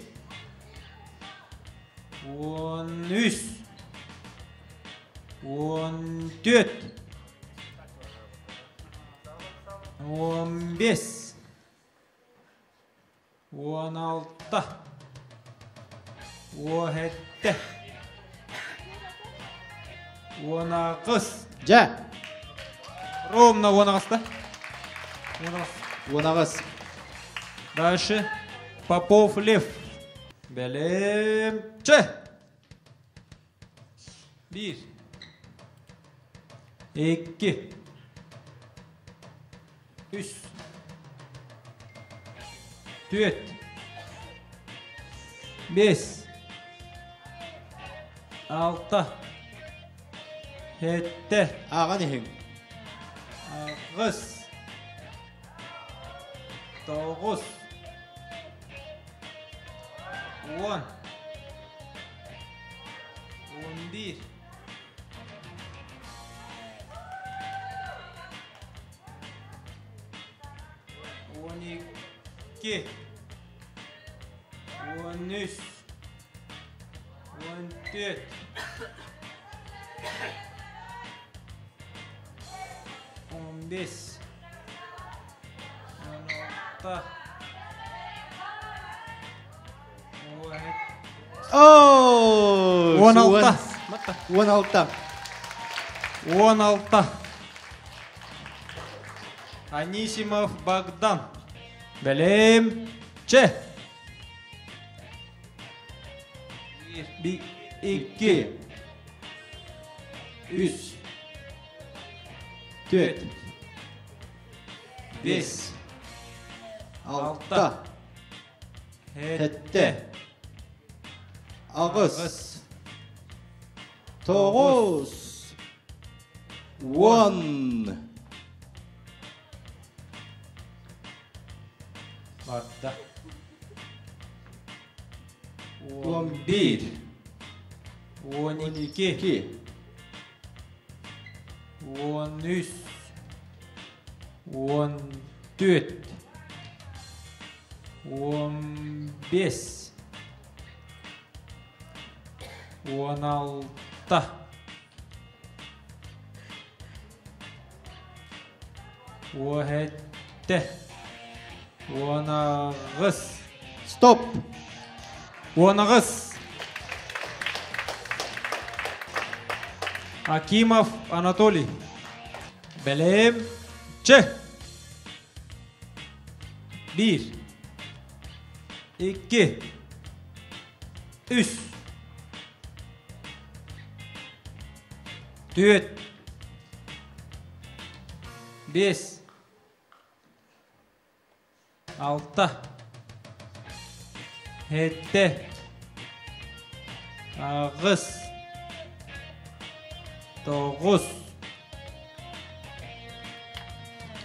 13 14 15 16 17 19 Ja. Ровно 19. 19. Дальше Попов Лев. Белем. Че. 1 2 3 4 5 6 7 Ağa nehim. Ağız 9 10 11 12 13 14 15 16 16 Анисимов Богдан Белем Че 1 2 3 4 5 6 7 Ağız 9 10 Barda 11 12 13 14 15 16 17 19 Stop 19 Акимов Анатолий Белем Че 1 2 3 4 5 6 7 8 9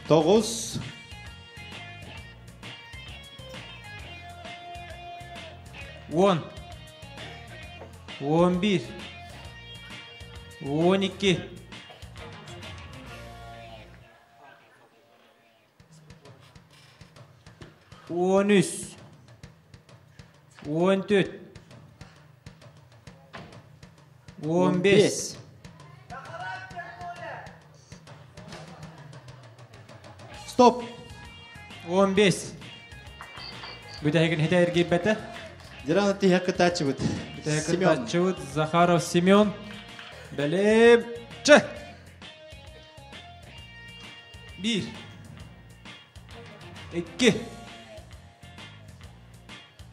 9 10 11 12 13 14 15 Stop 15 Бүтәһеген хитәр гибәте Дирана тихәккә тачыбыт Семен Чевыт Захаров Семен Белем Че 1 2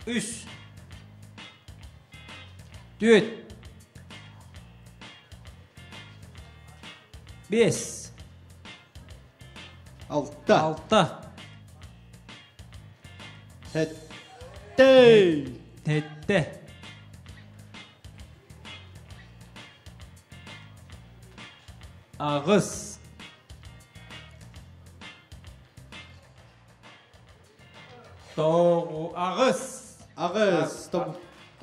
3 4 5 6 7 Ağız Doğu Ağız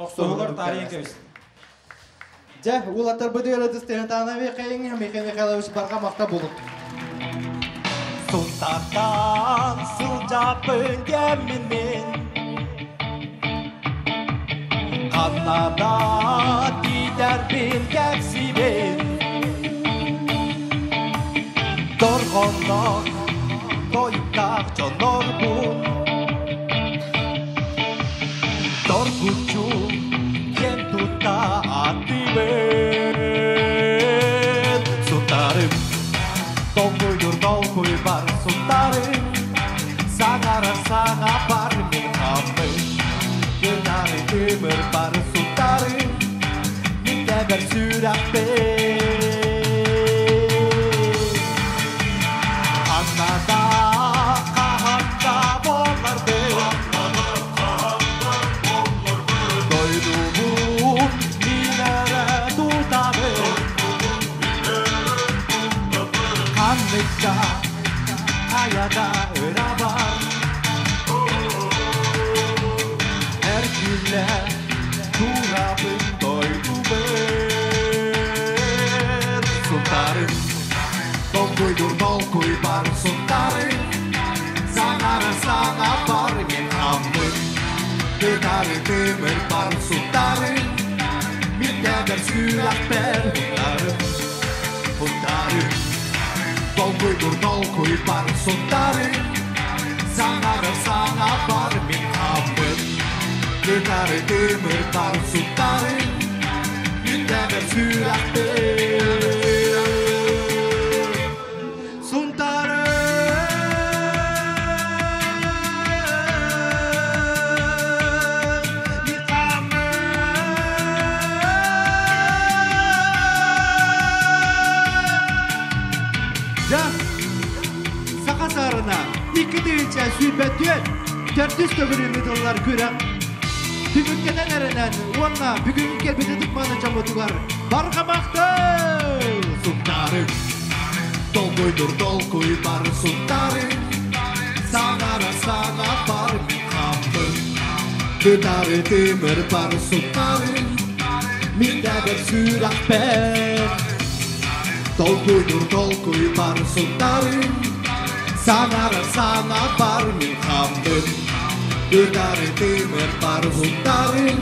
Тоқтоғылар тарихын көз Жа, улаттар бұды өредістен тағына веқайын, Михаил Михайлович барға мақта болып. Suntardan sıcapın gemimin Kanada gider bir geksimin Dorgondan doyukak çonorbun Dorgucu yen tutta atimin Suntarım Doluyur dolkuy var suntarım Sağarar sağa var mihamı Gönarı ömür var suntarım Mindeber sürekte Anada kahanda bollardı Doyduğum minere tutarım Kanlıkta hayada öne var ile Turabın doydu bir Sultarım Dol koy bar sultarım Sanara sana bar min amır Gıdarı demir bar sultarım Min geber sülak ber hundarım Dol koy bar sultarım Sanara sana bar min amır Gıdarı demir bar sultarım Min geber sülak ber İki deyince sübetüyen tertüs köbürünü dolar kürek Tümükkenen erenen Onunla bugün kelbide tıkmanı çamotular Barkamakta Sultarım Dol koy bar sultarım Sanara sana bar mikambım Gıdarı demir bar sultarım Minde bir sürak ber Dol koy bar sultarım Sanara sana bar mikambım Gıdarı demir bar sultarım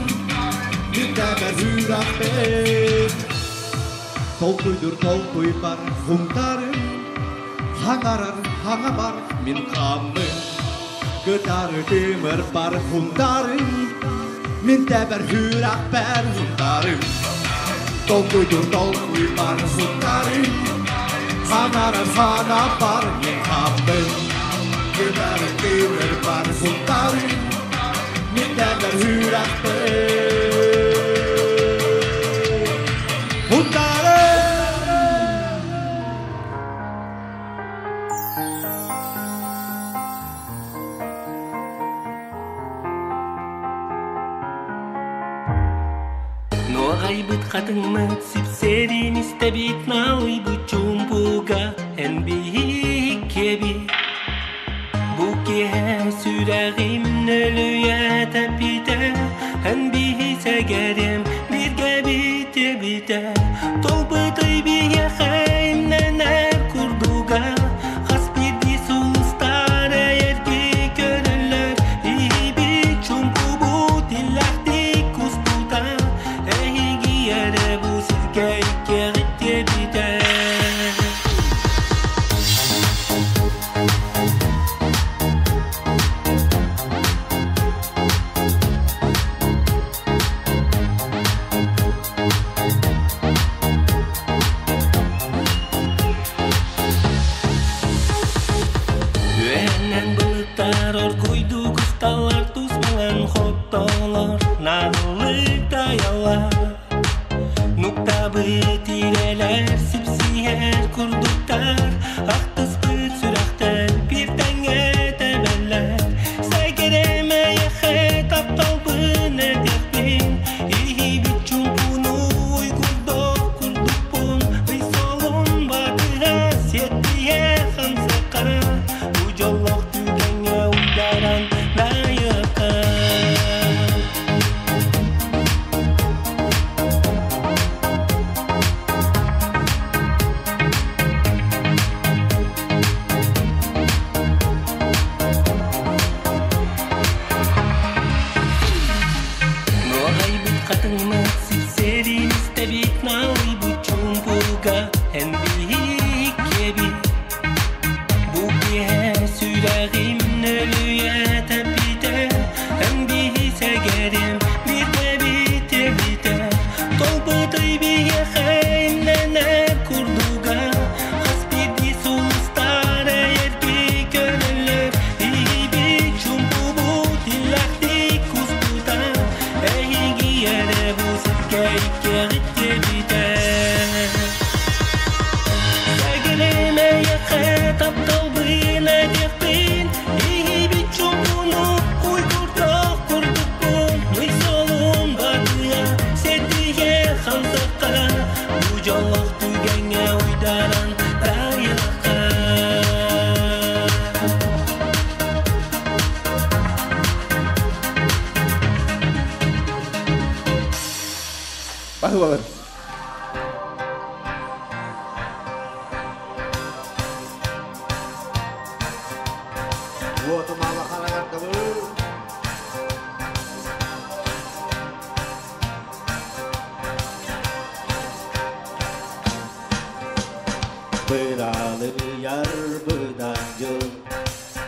Minde bir sürak ber Dol koy bar hundarım Hangarar hanga bar min kamım Gıdarı demir bar hundarım Min teber hürak ber hundarım Dol koy bar hundarım Hangarar hanga bar min kamım Gıdarı demir bar hundarım Min teber hürak ber hundarım Ayıbıt kadınmı sipserin istebit naoy bu çumpuga en bihik kebi Bu kihe süreğim nölüye tepide en bihise gerim bir gebi tebide Tolbıday bihe khayim nener kurduga Has bir disulstar eğer ki gönüller İyi bir çumpu bu dillahdi kustuda Yere bu sizge gerite biter Güvenen balıklar orkuydu kustalar Tuzmalan hotdolar Narlık dayalar Nukta bitireler sipsiyer kurduklar Aktıs bıt sürakter bir denge tebeller Saygereme yehe taptal bine derpin İhi bir çumpunu uygurdok kurdukpun Risolun batıha siyetiye hamsaka Bu jollok tügenge uydaran layıka Kadınmı sipserin istebit naoy bu çumpuga en bihik kebi Bu kihe süreğim nölüye tepide en bihise gerim bir gebi tebide Tolbıday bihe khayim nener kurduga Has bir disulstar eğer ki gönüller İyi bir çumpu bu dillahdi kustuda Yere bu sizge Bahıbalar. Guatemala kalangan kamu. Bıralı yar bıdancıl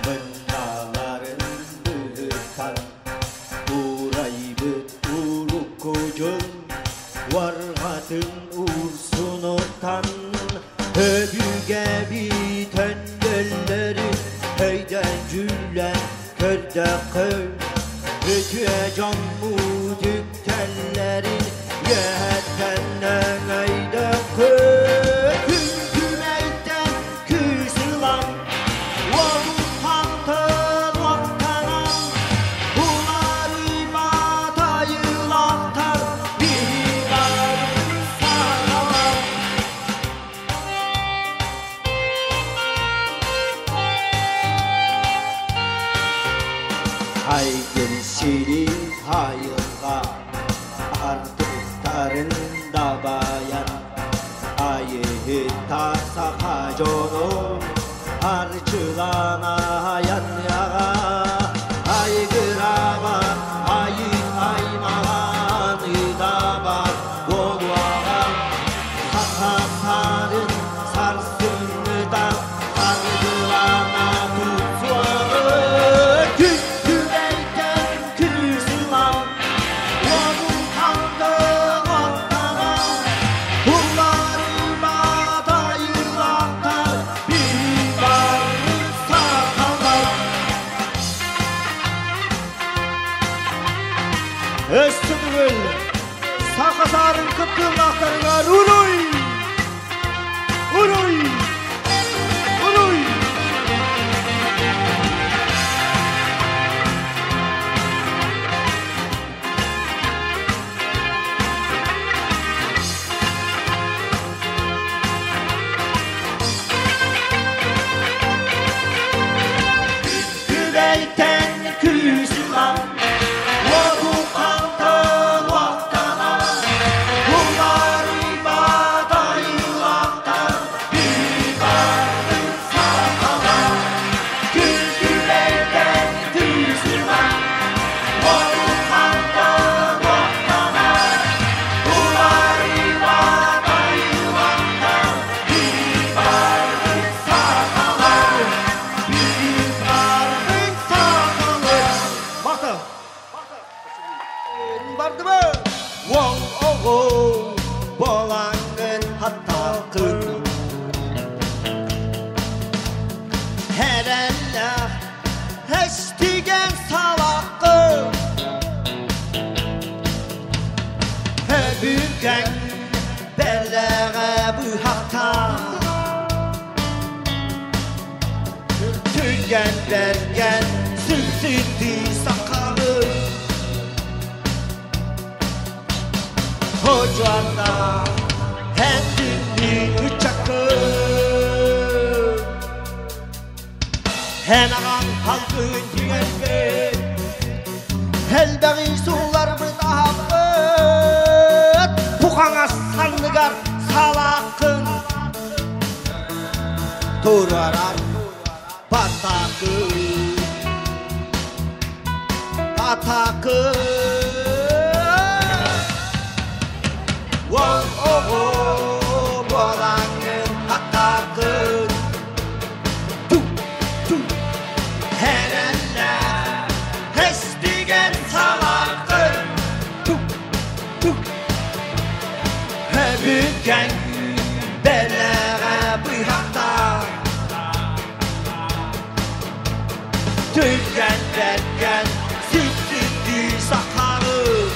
Mındaların bıhıtan Uray bıt uruk kocun Varhatın ursunutan Öbüge biten göllerin Heyden cüllen körde köy Ötüye can mudük tellerin Yehetten eyde köy hayırga ardıklarında bayan ayı tasaka jono harcılana yan yaga ay graba ay aymagan idaba golwaga sakasarın sarsınıda harcılana tutsuağı Östüdül, sakasarın kıpkırlaklarına uruy! Uruy! Uruy! Güveyten küsülan Bergen sürsüzdü sakalı Hocanda hendindi uçakı Henagan halkın tüyenbe Helbeği sular bıdahabıt Puğana sanlıgar salakın Turarar Patakı Patakı Wong ogo Bolangın patakı Tu tu Herenler Hestigen salakı Tu tu Hebüken Belere bıhakta Tüken derken sütlü sakarı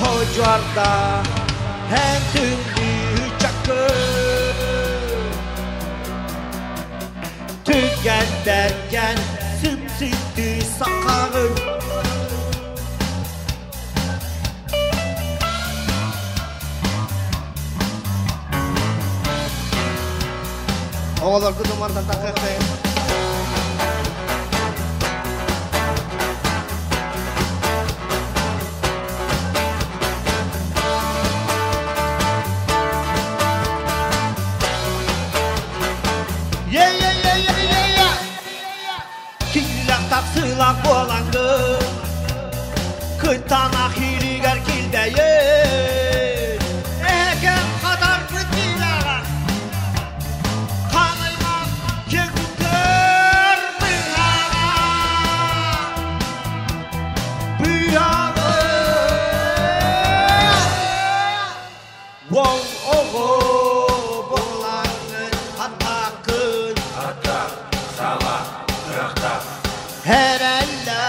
Hocarda hem tündü çakı Tüken derken sütlü sakarı Oğlar kızımardan takırtayım. Kilak taksılak bolangı Kıtana hiliger kildeyi Eken kadar kıtılağa Kanıymak kekutör bırağa Büyağı Wow oğu bolangın hatakın Hatak, sala, kırakta Her elle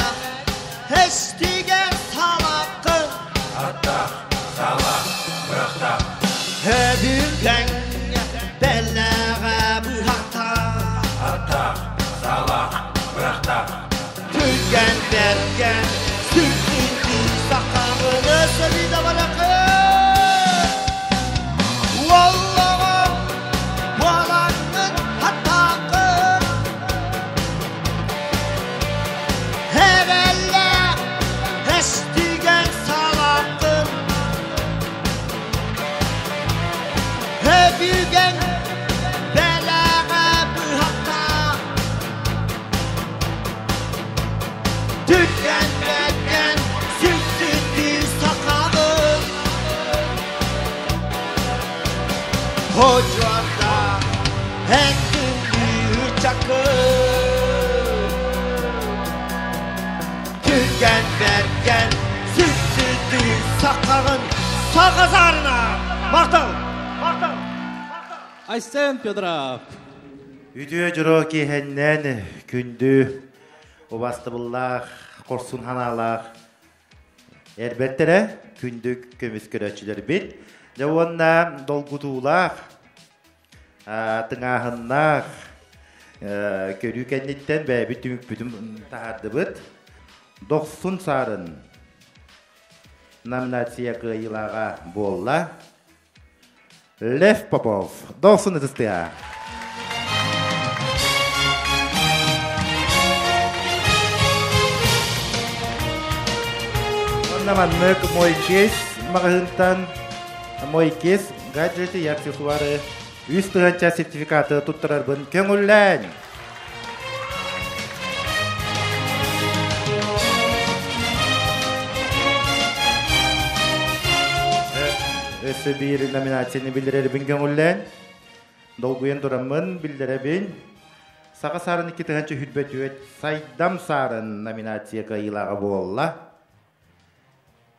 hestigen salakın Hatak, sala, kırakta Hebüken bellağa bırakta Hatak, sala, kırakta Tüken derken sürtündü sakalını sırrıda bırakın Vallaha bolangın hatakın Her elle hestigen salakın Hebügen belağa bırakta Tükenmekten sürtündü sakalın Hocada hekimli çakır Tüken derken sürtündü sakalın Sakazarına Martal Aysen Pyodrap Үтүө жoro киһэннэн күндү убастыбыллаах корсун ханаалаах эрбеттере күндүк көмүскөрөчүлөр бит жауанна долгутуулаах тыңаахыннаах көрүүкенниттен бээби түмүк бүтүм таардыбыт 90 сарын номинация кыйылаага болла Лев Попов 90 тыстыа Наманнык мойкес магынтан мойкес гаджети и аксессуары үстүгөнчө сертификаты туттурарбын көңүллән. Өсі bir номинацияны билдирербин көңүллән. Долгуен турамын билдиребин. Сака сарын 2-нчы хүтбөтүөт Сайдам сарын номинацияга ыйлага болла.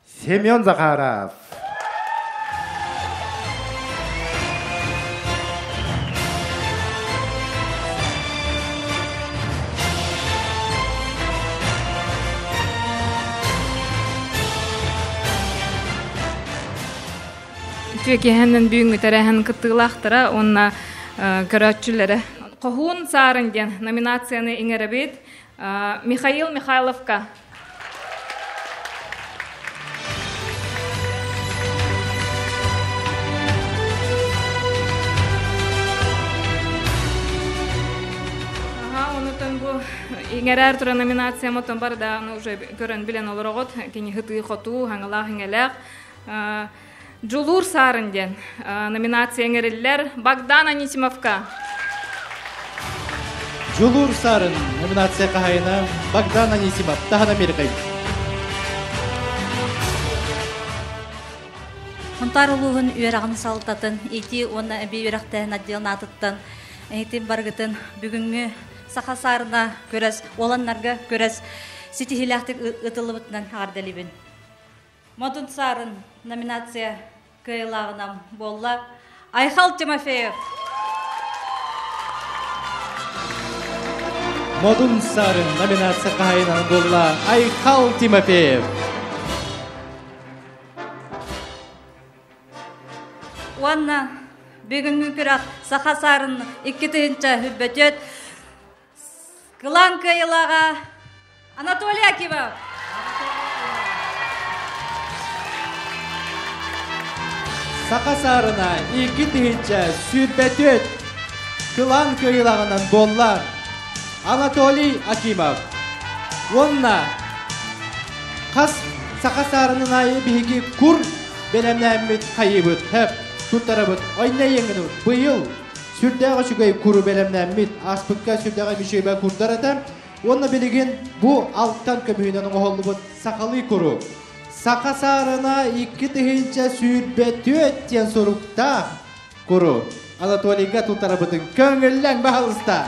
Семен Захаров. Түекеһеннен бүйүнгү тараһын кыттыылаахтара онна көрөчүлөрө Кохун сарын ден номинацияны иңеребит Михаил Михайловка. Иңерер тура номинация мотон бар да уже көрөн билен олорогот кини хыты хоту хаңалах иңелек Жулур сарынден номинация иңереллер Богдан Анисимовка. Жулур сарын номинация кахайна Богдан Анисимов тахана меркай. Хонтар улугун үйрагын салтатын ити онна эби үйрактен отделнатыттан эйтин баргытын бүгүнгү Сахасарына көрәс, оланнарға көрәс, сетихиляқтық ұтылыбытынан ардалибін. Модун сарын номинация кыйлағынам болла Айхал Тимофеев. Модун сарын номинация қайынан болла Айхал Тимофеев. Уанна бүгінгі күрәк Сахасарын 2-нчы хүббөтөт Кылан кыйылаға Анатолий Акимов. Сақасарына 2-нчы сүрбетөт Кылан кыйылағынан болла Анатолий Акимов. Онна қас Сақасарының айы бігі күр белемнәмет қайыбыт, хәп, тұттарабыт, ойна еңгіні бұйыл Сүрдәғы шүгей күрі белемнәмет, аспыққа сүрдәғы мишейбә күрдар атам, Онна билеген бу алттан көмүйнен оғолы бұд сақалы күру. Сақа сарына 2 тыгынча сүйірбеті өттен сұрықта күру. Анатолийға тұлтары бұдың көңілләң бағалыста.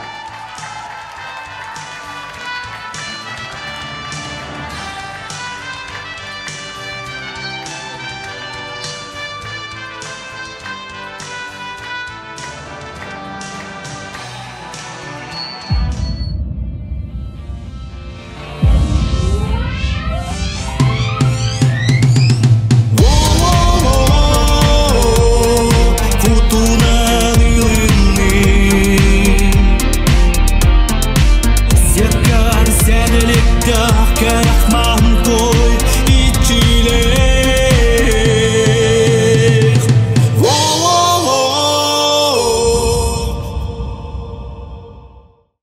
Can